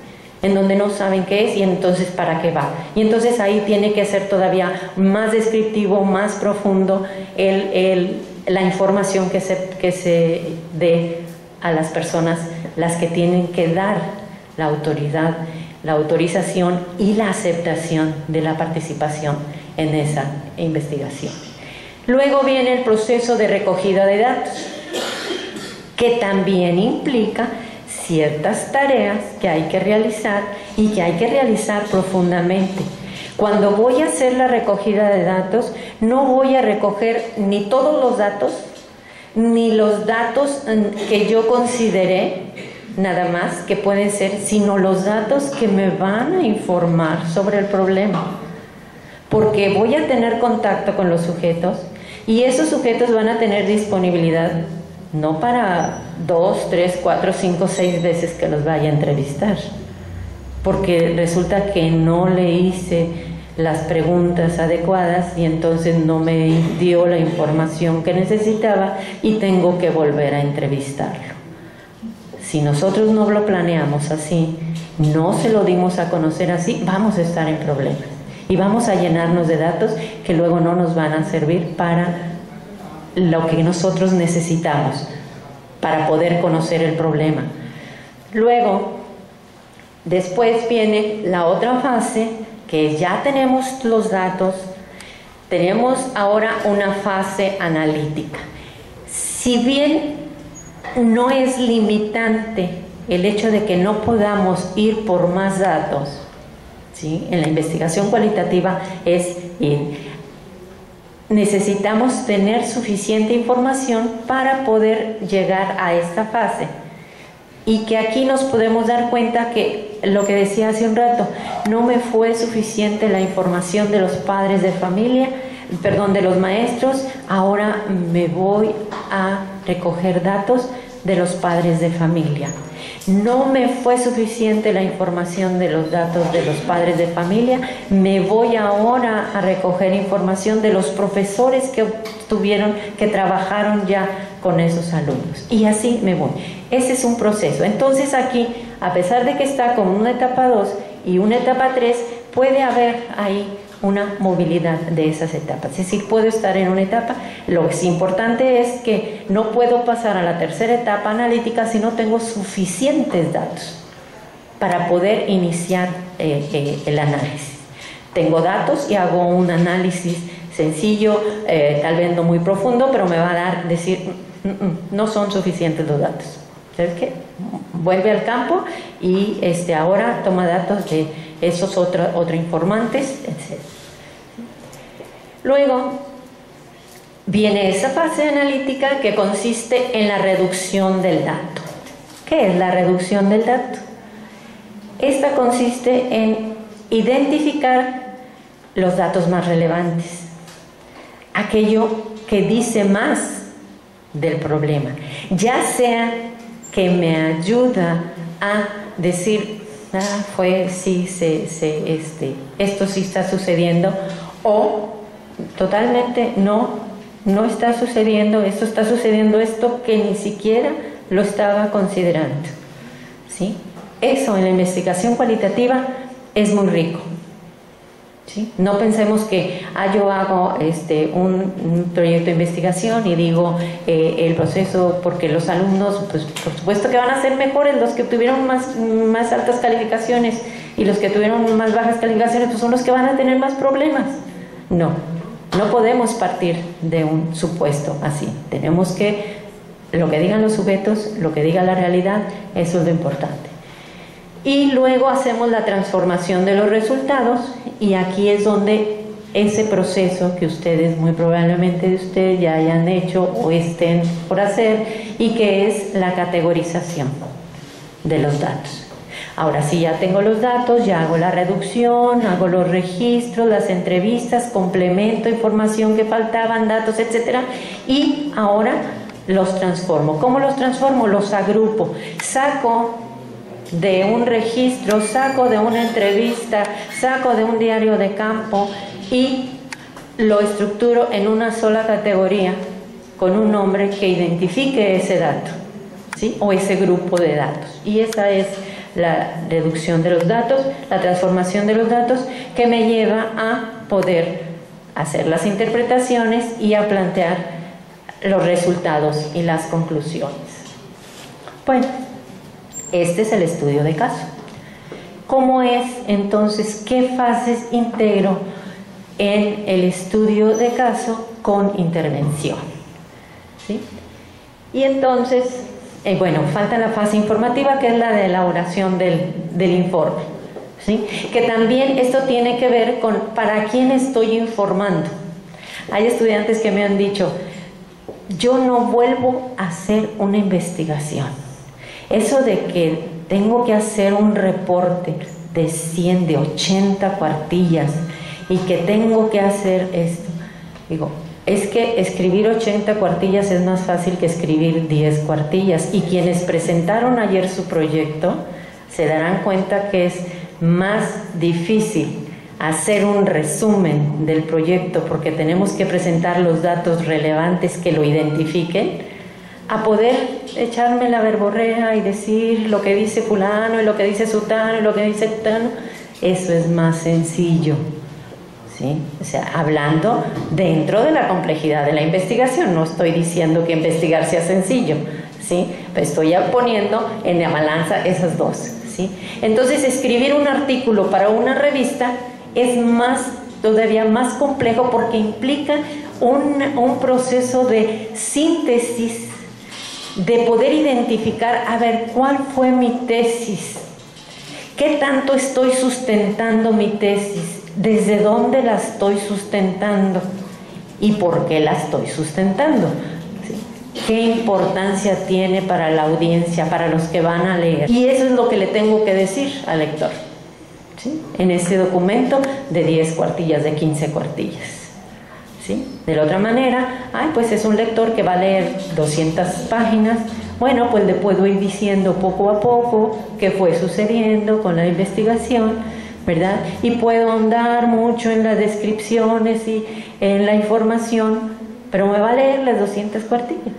En donde no saben qué es, y entonces ¿para qué va? Y entonces ahí tiene que ser todavía más descriptivo, más profundo la información que se dé a las personas, las que tienen que dar la autoridad, la autorización y la aceptación de la participación en esa investigación. Luego viene el proceso de recogida de datos, que también implica ciertas tareas que hay que realizar y que hay que realizar profundamente. Cuando voy a hacer la recogida de datos, no voy a recoger ni todos los datos, ni los datos que yo consideré nada más que pueden ser, sino los datos que me van a informar sobre el problema. porque voy a tener contacto con los sujetos y esos sujetos van a tener disponibilidad no para 2, 3, 4, 5, 6 veces que los vaya a entrevistar, porque resulta que no le hice las preguntas adecuadas y entonces no me dio la información que necesitaba y tengo que volver a entrevistarlo. Si nosotros no lo planeamos así, no se lo dimos a conocer así, vamos a estar en problemas y vamos a llenarnos de datos que luego no nos van a servir para lo que nosotros necesitamos para poder conocer el problema. Luego, después viene la otra fase, que ya tenemos los datos, tenemos ahora una fase analítica. Si bien no es limitante el hecho de que no podamos ir por más datos, ¿sí? En la investigación cualitativa es ir. Necesitamos tener suficiente información para poder llegar a esta fase. Y que aquí nos podemos dar cuenta que, lo que decía hace un rato, no me fue suficiente la información de los padres de familia, de los maestros, ahora me voy a recoger datos de los padres de familia. No me fue suficiente la información de los datos de los padres de familia, me voy ahora a recoger información de los profesores que trabajaron ya con esos alumnos. Y así me voy. Ese es un proceso. Entonces aquí, a pesar de que está con una etapa 2 y una etapa 3, puede haber ahí una movilidad de esas etapas. Es decir, puedo estar en una etapa. Lo que es importante es que no puedo pasar a la tercera etapa analítica si no tengo suficientes datos para poder iniciar el análisis. Tengo datos y hago un análisis sencillo, tal vez no muy profundo, pero me va a decir, no son suficientes los datos. ¿Sabes qué? Vuelve al campo y ahora toma datos de esos otros informantes, etc. Luego viene esa fase analítica que consiste en la reducción del dato. ¿Qué es la reducción del dato? Esta consiste en identificar los datos más relevantes, aquello que dice más del problema, ya sea que me ayuda a decir, esto sí está sucediendo, o totalmente no está sucediendo, esto que ni siquiera lo estaba considerando, ¿sí? Eso en la investigación cualitativa es muy rico, ¿sí? No pensemos que yo hago un proyecto de investigación y digo el proceso, porque los alumnos, pues por supuesto que van a ser mejores, los que tuvieron más altas calificaciones y los que tuvieron más bajas calificaciones, pues son los que van a tener más problemas. No podemos partir de un supuesto así. Tenemos que, lo que digan los sujetos, lo que diga la realidad, eso es lo importante. Y luego hacemos la transformación de los resultados, y aquí es donde ese proceso que ustedes, muy probablemente de ustedes ya hayan hecho o estén por hacer, y que es la categorización de los datos. Ahora sí, ya tengo los datos, ya hago la reducción, hago los registros, las entrevistas, complemento información que faltaban, datos, etcétera, y ahora los transformo. ¿Cómo los transformo? Los agrupo. Saco de un registro, saco de una entrevista, saco de un diario de campo y lo estructuro en una sola categoría con un nombre que identifique ese dato, ¿sí? O ese grupo de datos. Y esa es la reducción de los datos, la transformación de los datos, que me lleva a poder hacer las interpretaciones y a plantear los resultados y las conclusiones. Bueno, este es el estudio de caso. ¿Cómo es entonces? ¿Qué fases integro en el estudio de caso con intervención? ¿Sí? Y entonces, bueno, falta la fase informativa, que es la de elaboración del informe, ¿sí? Que también esto tiene que ver con para quién estoy informando. Hay estudiantes que me han dicho, yo no vuelvo a hacer una investigación. Eso de que tengo que hacer un reporte de 100, de 80 cuartillas y que tengo que hacer esto. Digo, es que escribir 80 cuartillas es más fácil que escribir 10 cuartillas, y quienes presentaron ayer su proyecto se darán cuenta que es más difícil hacer un resumen del proyecto, porque tenemos que presentar los datos relevantes que lo identifiquen, a poder echarme la verborrea y decir lo que dice fulano y lo que dice sutano y lo que dice tutano. Eso es más sencillo, ¿sí? O sea, hablando dentro de la complejidad de la investigación. No estoy diciendo que investigar sea sencillo, ¿sí? Pero estoy poniendo en la balanza esas dos, ¿sí? Entonces, escribir un artículo para una revista es todavía más complejo, porque implica un proceso de síntesis, de poder identificar, a ver, ¿cuál fue mi tesis? ¿Qué tanto estoy sustentando mi tesis? ¿Desde dónde la estoy sustentando? ¿Y por qué la estoy sustentando? ¿Sí? ¿Qué importancia tiene para la audiencia, para los que van a leer? Y eso es lo que le tengo que decir al lector, ¿sí? En ese documento de 10 cuartillas, de 15 cuartillas, ¿sí? De la otra manera, pues es un lector que va a leer 200 páginas. Bueno, pues le puedo ir diciendo poco a poco qué fue sucediendo con la investigación, ¿verdad? Y puedo ahondar mucho en las descripciones y en la información, pero me va a leer las 200 cuartillas.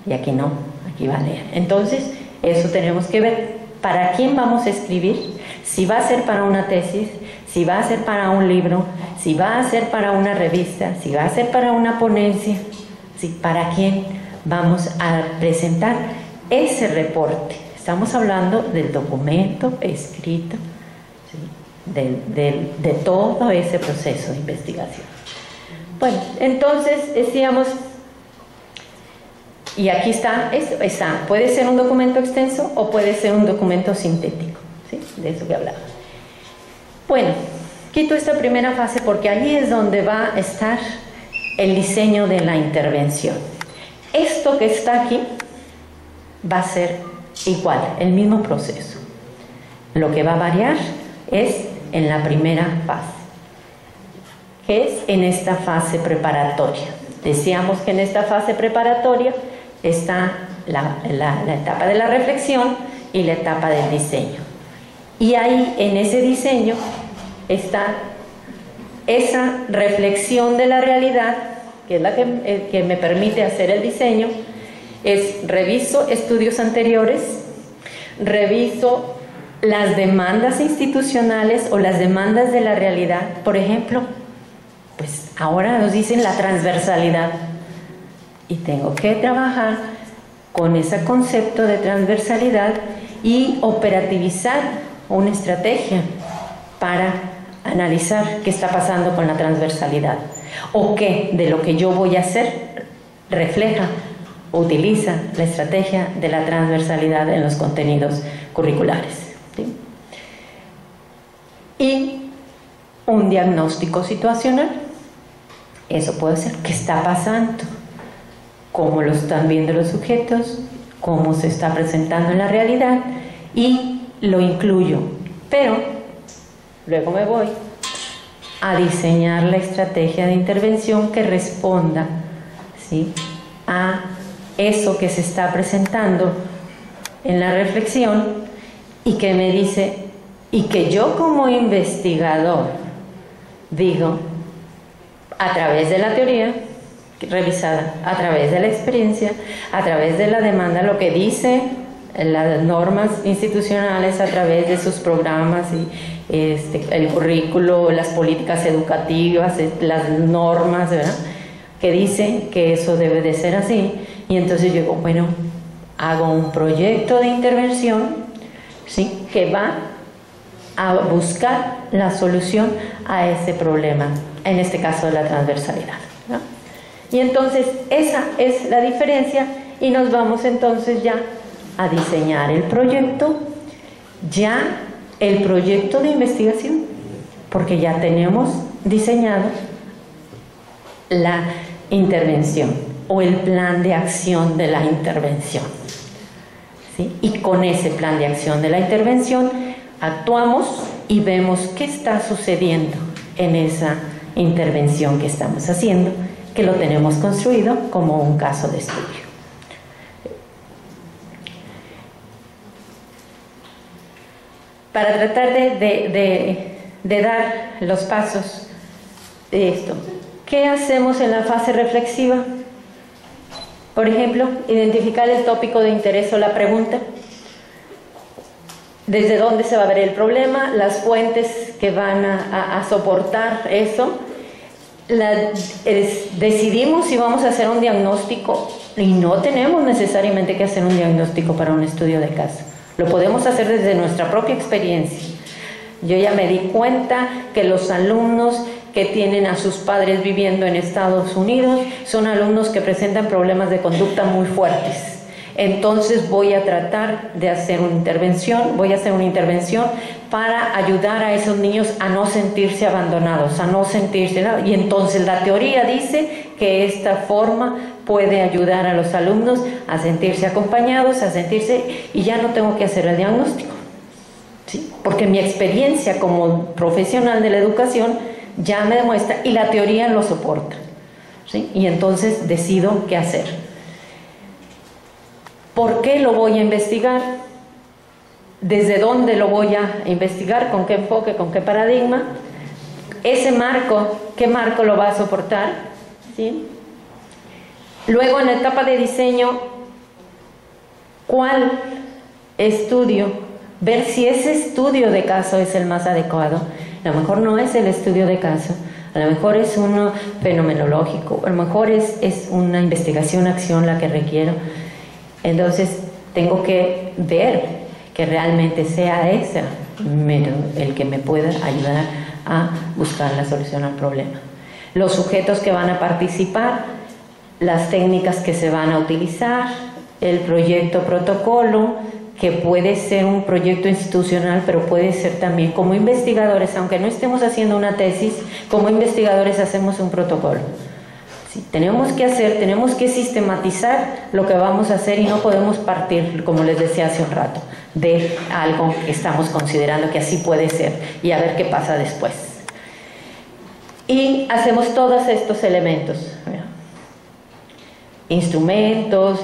Y aquí no, aquí va a leer. Entonces, eso tenemos que ver. ¿Para quién vamos a escribir? Si va a ser para una tesis, si va a ser para un libro, si va a ser para una revista, si va a ser para una ponencia, ¿sí? ¿Para quién vamos a presentar ese reporte? Estamos hablando del documento escrito, ¿sí? de todo ese proceso de investigación. Bueno, entonces decíamos, y aquí está, puede ser un documento extenso o puede ser un documento sintético, ¿sí? De eso que hablaba. Bueno, quito esta primera fase porque allí es donde va a estar el diseño de la intervención. Esto que está aquí va a ser igual, el mismo proceso. Lo que va a variar es en la primera fase, que es en esta fase preparatoria. Decíamos que en esta fase preparatoria está la etapa de la reflexión y la etapa del diseño. Y ahí, en ese diseño, está esa reflexión de la realidad, que es la que me permite hacer el diseño. Reviso estudios anteriores, reviso las demandas institucionales o las demandas de la realidad. Por ejemplo, pues ahora nos dicen la transversalidad, y tengo que trabajar con ese concepto de transversalidad y operativizar una estrategia para analizar qué está pasando con la transversalidad, o qué de lo que yo voy a hacer refleja, utiliza la estrategia de la transversalidad en los contenidos curriculares, ¿sí? Y un diagnóstico situacional. Eso puede ser qué está pasando, cómo lo están viendo los sujetos, cómo se está presentando en la realidad, y lo incluyo, pero luego me voy a diseñar la estrategia de intervención que responda, ¿sí?, a eso que se está presentando en la reflexión, y que me dice, y que yo como investigador digo, a través de la teoría revisada, a través de la experiencia, a través de la demanda, lo que dice las normas institucionales, a través de sus programas y el currículo, las políticas educativas, las normas, ¿verdad?, que dicen que eso debe de ser así. Y entonces yo digo, bueno, hago un proyecto de intervención, ¿sí?, que va a buscar la solución a ese problema, en este caso de la transversalidad, ¿no? Y entonces esa es la diferencia, y nos vamos entonces ya a diseñar el proyecto de investigación, porque ya tenemos diseñado la intervención o el plan de acción de la intervención, ¿sí? Y con ese plan de acción de la intervención actuamos y vemos qué está sucediendo en esa intervención que estamos haciendo, que lo tenemos construido como un caso de estudio. Para tratar de dar los pasos de esto, ¿qué hacemos en la fase reflexiva? Por ejemplo, identificar el tópico de interés o la pregunta, desde dónde se va a ver el problema, las fuentes que van a soportar eso. Decidimos si vamos a hacer un diagnóstico, y no tenemos necesariamente que hacer un diagnóstico para un estudio de caso. Lo podemos hacer desde nuestra propia experiencia. Yo ya me di cuenta que los alumnos que tienen a sus padres viviendo en Estados Unidos son alumnos que presentan problemas de conducta muy fuertes. Entonces voy a tratar de hacer una intervención, para ayudar a esos niños a no sentirse abandonados, a no sentirse nada. Y entonces la teoría dice que esta forma puede ayudar a los alumnos a sentirse acompañados, y ya no tengo que hacer el diagnóstico, ¿sí? Porque mi experiencia como profesional de la educación ya me demuestra y la teoría lo soporta, ¿sí? Y entonces decido qué hacer. ¿Por qué lo voy a investigar? ¿Desde dónde lo voy a investigar? ¿Con qué enfoque? ¿Con qué paradigma? Ese marco, ¿qué marco lo va a soportar? ¿Sí? Luego, en la etapa de diseño, ¿cuál estudio? Ver si ese estudio de caso es el más adecuado. A lo mejor no es el estudio de caso, a lo mejor es uno fenomenológico, a lo mejor es una investigación-acción la que requiero. Entonces, tengo que ver que realmente sea ese el que me pueda ayudar a buscar la solución al problema. Los sujetos que van a participar, las técnicas que se van a utilizar, el proyecto protocolo, que puede ser un proyecto institucional, pero puede ser también como investigadores, aunque no estemos haciendo una tesis, como investigadores hacemos un protocolo. Sí, tenemos que sistematizar lo que vamos a hacer y no podemos partir, como les decía hace un rato, de algo que estamos considerando que así puede ser y a ver qué pasa después. Y hacemos todos estos elementos, ¿verdad? Instrumentos,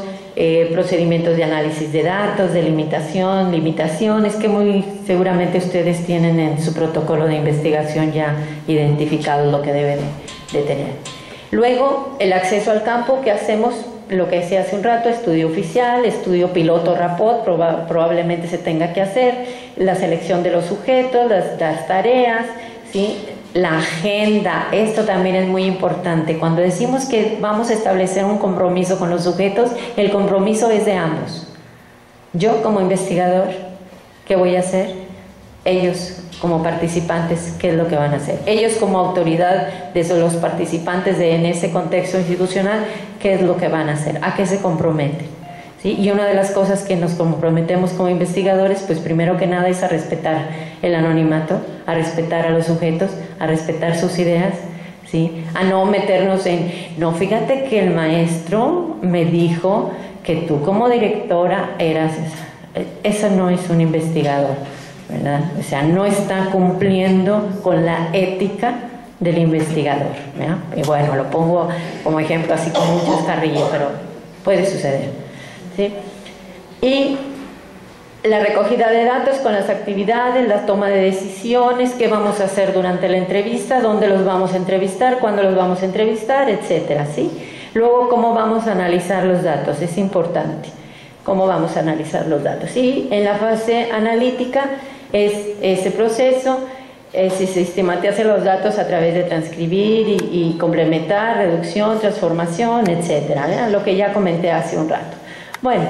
procedimientos de análisis de datos, delimitación, limitaciones, que muy seguramente ustedes tienen en su protocolo de investigación ya identificado lo que deben de tener. Luego, el acceso al campo, que hacemos lo que decía hace un rato, estudio oficial, estudio piloto RAPOT, probablemente se tenga que hacer, la selección de los sujetos, las tareas, ¿sí? La agenda, esto también es muy importante. Cuando decimos que vamos a establecer un compromiso con los sujetos, el compromiso es de ambos. Yo como investigador, ¿qué voy a hacer? Ellos como participantes, ¿qué es lo que van a hacer? Ellos como autoridad de los participantes en ese contexto institucional, ¿qué es lo que van a hacer? ¿A qué se comprometen? ¿Sí? Y una de las cosas que nos comprometemos como investigadores, pues primero que nada es a respetar el anonimato, a respetar a los sujetos, a respetar sus ideas, ¿sí? A no meternos en, no, fíjate que el maestro me dijo que tú como directora eras eso no es un investigador, ¿verdad? O sea, no está cumpliendo con la ética del investigador, ¿verdad? Y bueno, lo pongo como ejemplo así con un chascarrillo, pero puede suceder, ¿sí? Y la recogida de datos con las actividades, la toma de decisiones, qué vamos a hacer durante la entrevista, dónde los vamos a entrevistar, cuándo los vamos a entrevistar, etcétera, ¿sí? Luego, cómo vamos a analizar los datos, es importante, cómo vamos a analizar los datos. Y en la fase analítica es ese proceso, se sistematiza los datos a través de transcribir y complementar, reducción, transformación, etcétera, ¿verdad? Lo que ya comenté hace un rato. Bueno,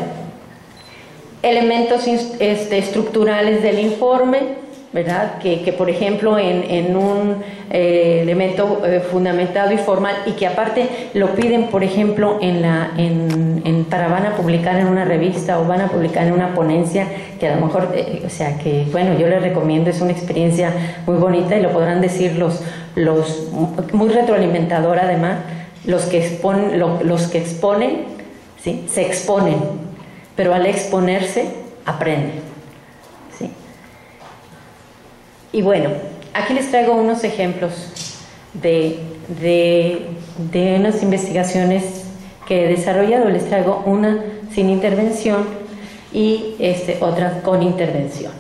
elementos estructurales del informe, ¿verdad? Que por ejemplo en un elemento fundamentado y formal, y que aparte lo piden, por ejemplo, para van a publicar en una revista o van a publicar en una ponencia, que a lo mejor, o sea, que bueno, yo les recomiendo, es una experiencia muy bonita y lo podrán decir muy retroalimentador además, los que exponen, ¿sí? Se exponen, pero al exponerse aprenden, ¿sí? Y bueno, aquí les traigo unos ejemplos de unas investigaciones que he desarrollado. Les traigo una sin intervención y otra con intervención.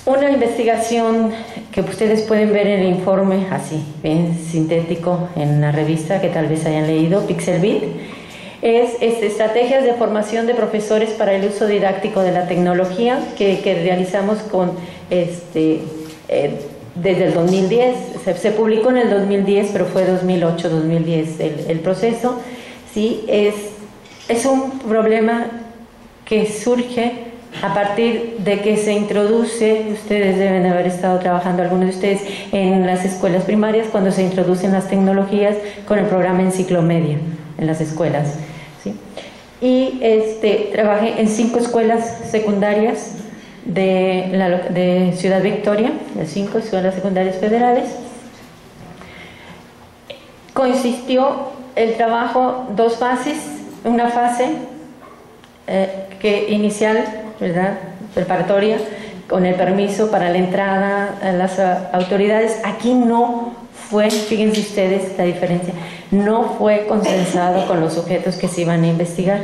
Una investigación que ustedes pueden ver en el informe, así, bien sintético, en una revista que tal vez hayan leído, Pixelbit, es estrategias de formación de profesores para el uso didáctico de la tecnología que realizamos desde el 2010. Se publicó en el 2010, pero fue 2008-2010 el proceso. Sí, es un problema que surge a partir de que se introduce, ustedes deben haber estado trabajando, algunos de ustedes, en las escuelas primarias, cuando se introducen las tecnologías con el programa Enciclomedia en las escuelas, ¿sí? Y trabajé en 5 escuelas secundarias de Ciudad Victoria, de 5 escuelas secundarias federales. Consistió el trabajo 2 fases, una fase inicial, ¿verdad?, preparatoria, con el permiso para la entrada a las autoridades. Aquí no fue, fíjense ustedes la diferencia, no fue consensado con los sujetos que se iban a investigar,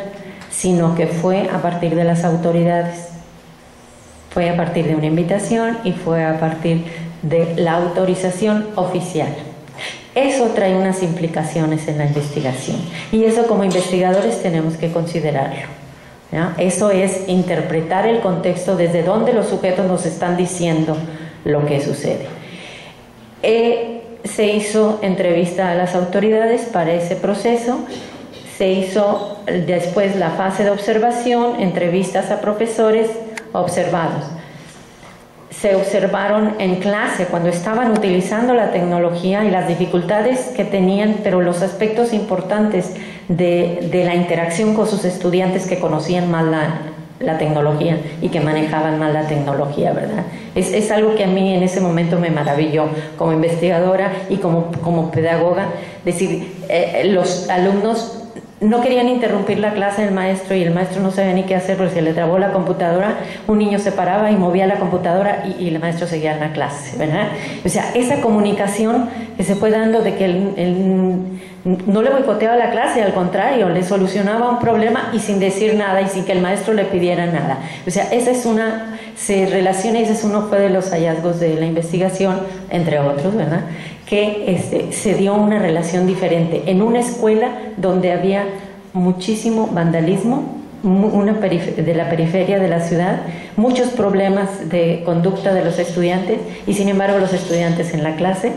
sino que fue a partir de las autoridades. Fue a partir de una invitación y fue a partir de la autorización oficial. Eso trae unas implicaciones en la investigación y eso como investigadores tenemos que considerarlo, ¿ya? Eso es interpretar el contexto desde donde los sujetos nos están diciendo lo que sucede. Se hizo entrevista a las autoridades para ese proceso, se hizo después la fase de observación, entrevistas a profesores observados. Se observaron en clase cuando estaban utilizando la tecnología y las dificultades que tenían, pero los aspectos importantes de la interacción con sus estudiantes que conocían mal la tecnología y que manejaban mal la tecnología, ¿verdad? Es algo que a mí en ese momento me maravilló como investigadora y como pedagoga, decir, los alumnos no querían interrumpir la clase del maestro y el maestro no sabía ni qué hacer porque se le trabó la computadora. Un niño se paraba y movía la computadora y el maestro seguía en la clase, ¿verdad? O sea, esa comunicación que se fue dando de que no le boicoteaba la clase, al contrario, le solucionaba un problema y sin decir nada y sin que el maestro le pidiera nada. O sea, se relaciona y ese fue de los hallazgos de la investigación, entre otros, ¿verdad?, que se dio una relación diferente en una escuela donde había muchísimo vandalismo, de la periferia de la ciudad, muchos problemas de conducta de los estudiantes y sin embargo los estudiantes en la clase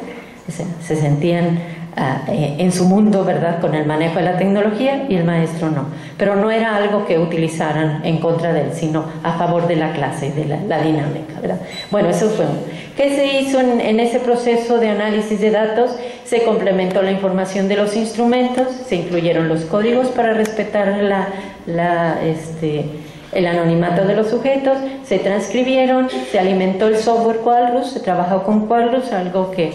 se sentían en su mundo, ¿verdad?, con el manejo de la tecnología y el maestro no. Pero no era algo que utilizaran en contra de él, sino a favor de la clase y de la dinámica, ¿verdad? Bueno, eso fue uno. ¿Qué se hizo en ese proceso de análisis de datos? Se complementó la información de los instrumentos, se incluyeron los códigos para respetar el anonimato de los sujetos, se transcribieron, se alimentó el software Qualrus, se trabajó con Qualrus, algo que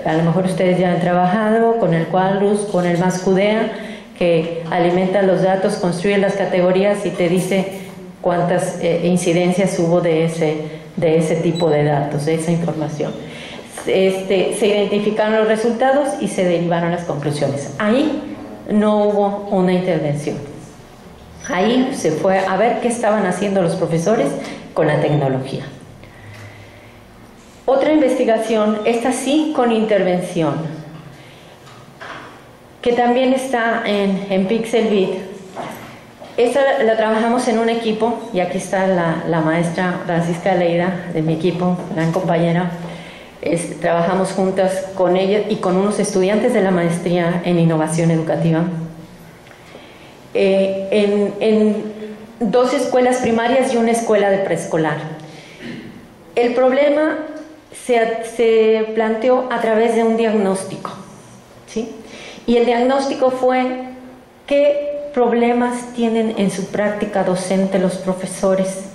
a lo mejor ustedes ya han trabajado con el Qualrus, con el Mascudea, que alimenta los datos, construye las categorías y te dice cuántas incidencias hubo de ese tipo de datos, de esa información. Se identificaron los resultados y se derivaron las conclusiones. Ahí no hubo una intervención. Ahí se fue a ver qué estaban haciendo los profesores con la tecnología. Otra investigación, esta sí con intervención, que también está en Pixelbit. Esta la trabajamos en un equipo, y aquí está la maestra Francisca Leida de mi equipo, gran compañera. Trabajamos juntas con ella y con unos estudiantes de la maestría en innovación educativa. En 2 escuelas primarias y una escuela de preescolar. El problema se planteó a través de un diagnóstico, ¿sí? Y el diagnóstico fue qué problemas tienen en su práctica docente los profesores,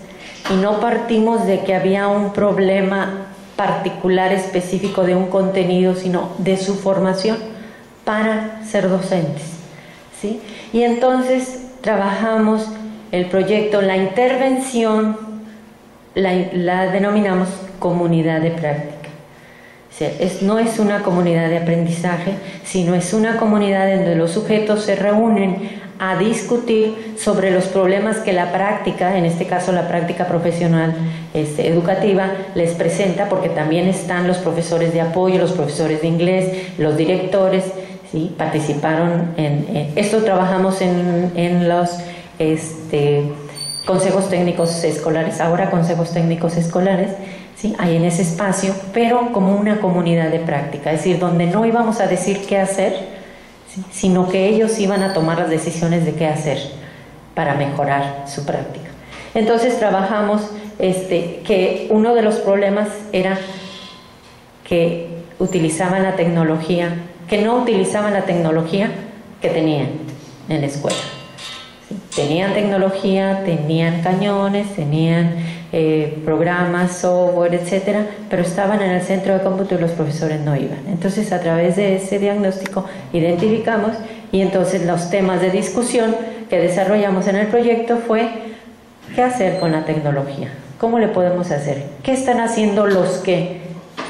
y no partimos de que había un problema particular específico de un contenido, sino de su formación para ser docentes, ¿sí? Y entonces trabajamos el proyecto, la intervención, la denominamos comunidad de práctica, O sea, no es una comunidad de aprendizaje, sino es una comunidad en donde los sujetos se reúnen a discutir sobre los problemas que la práctica, en este caso la práctica profesional educativa, les presenta, porque también están los profesores de apoyo, los profesores de inglés, los directores, ¿sí? Participaron en esto. Trabajamos en los consejos técnicos escolares, ahora consejos técnicos escolares, ¿sí? Ahí en ese espacio, pero como una comunidad de práctica, es decir, donde no íbamos a decir qué hacer, ¿sí? Sino que ellos iban a tomar las decisiones de qué hacer para mejorar su práctica. Entonces trabajamos que uno de los problemas era que utilizaban la tecnología, que no utilizaban la tecnología que tenían en la escuela. ¿Sí? Tenían tecnología, tenían cañones, tenían programas, software, etcétera, pero estaban en el centro de cómputo y los profesores no iban. Entonces, a través de ese diagnóstico identificamos, y entonces los temas de discusión que desarrollamos en el proyecto fue ¿qué hacer con la tecnología? ¿Cómo le podemos hacer? ¿Qué están haciendo los que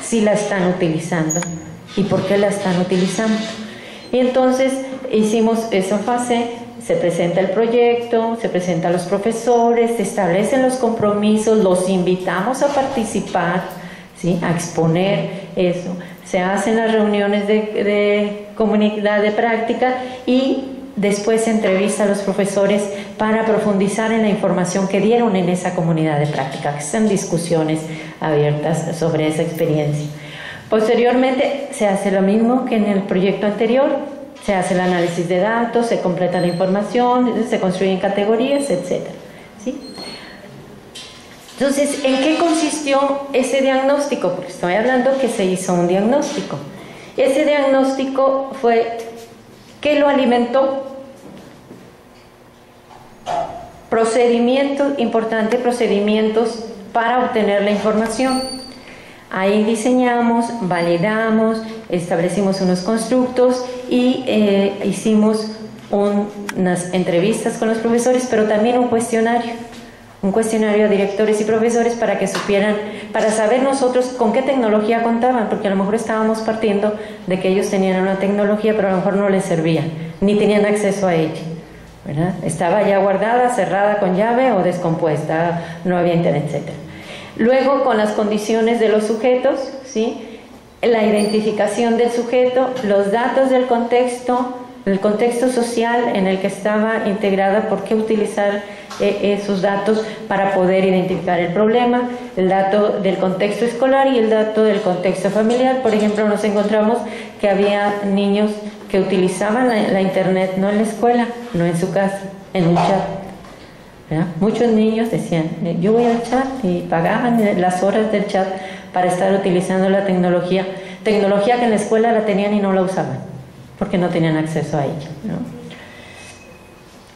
sí la están utilizando? ¿Y por qué la están utilizando? Y entonces hicimos esa fase. Se presenta el proyecto, se presenta a los profesores, se establecen los compromisos, los invitamos a participar, ¿sí? A exponer eso. Se hacen las reuniones de comunidad de práctica y después se entrevista a los profesores para profundizar en la información que dieron en esa comunidad de práctica, que son discusiones abiertas sobre esa experiencia. Posteriormente se hace lo mismo que en el proyecto anterior. Se hace el análisis de datos, se completa la información, se construyen categorías, etc. ¿Sí? Entonces, ¿en qué consistió ese diagnóstico? Porque estoy hablando que se hizo un diagnóstico. Ese diagnóstico fue, ¿qué lo alimentó? Procedimientos, importantes procedimientos para obtener la información. Ahí diseñamos, validamos, establecimos unos constructos y hicimos unas entrevistas con los profesores, pero también un cuestionario a directores y profesores para que supieran, para saber nosotros con qué tecnología contaban, porque a lo mejor estábamos partiendo de que ellos tenían una tecnología, pero a lo mejor no les servía, ni tenían acceso a ella, ¿verdad? Estaba ya guardada, cerrada con llave o descompuesta, no había internet, etc. Luego, con las condiciones de los sujetos, ¿sí? La identificación del sujeto, los datos del contexto, el contexto social en el que estaba integrada, por qué utilizar esos datos para poder identificar el problema, el dato del contexto escolar y el dato del contexto familiar. Por ejemplo, nos encontramos que había niños que utilizaban la internet no en la escuela, no en su casa, en un chat. ¿Verdad? Muchos niños decían, yo voy al chat, y pagaban las horas del chat para estar utilizando la tecnología que en la escuela la tenían y no la usaban, porque no tenían acceso a ella, ¿no?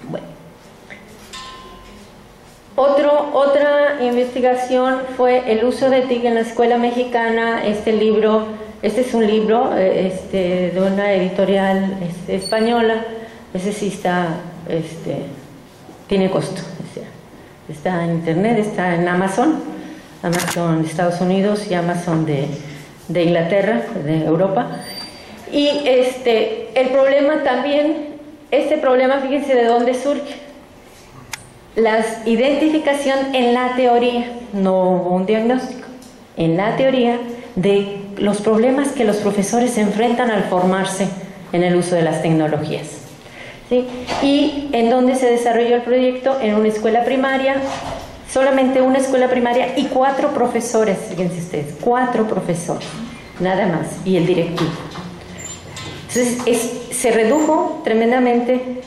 Bueno. Otra investigación fue el uso de TIC en la escuela mexicana. Este es un libro de una editorial española. Ese sí está, tiene costo. Está en internet, está en Amazon de Estados Unidos y Amazon de Inglaterra, de Europa. Y el problema también, fíjense de dónde surge. La identificación en la teoría, no un diagnóstico, en la teoría de los problemas que los profesores se enfrentan al formarse en el uso de las tecnologías. ¿Sí? Y en donde se desarrolló el proyecto, en una escuela primaria, solamente una escuela primaria y 4 profesores, fíjense ustedes, 4 profesores, nada más, y el directivo. Entonces se redujo tremendamente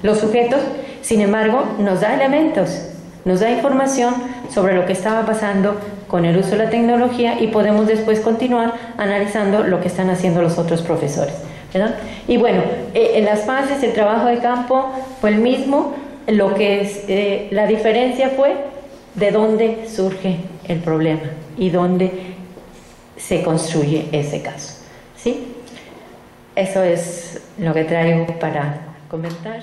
los sujetos. Sin embargo, nos da elementos, nos da información sobre lo que estaba pasando con el uso de la tecnología y podemos después continuar analizando lo que están haciendo los otros profesores, ¿verdad? Y bueno, en las fases el trabajo de campo fue el mismo. Lo que es, la diferencia fue de dónde surge el problema y dónde se construye ese caso, ¿sí? Eso es lo que traigo para comentar.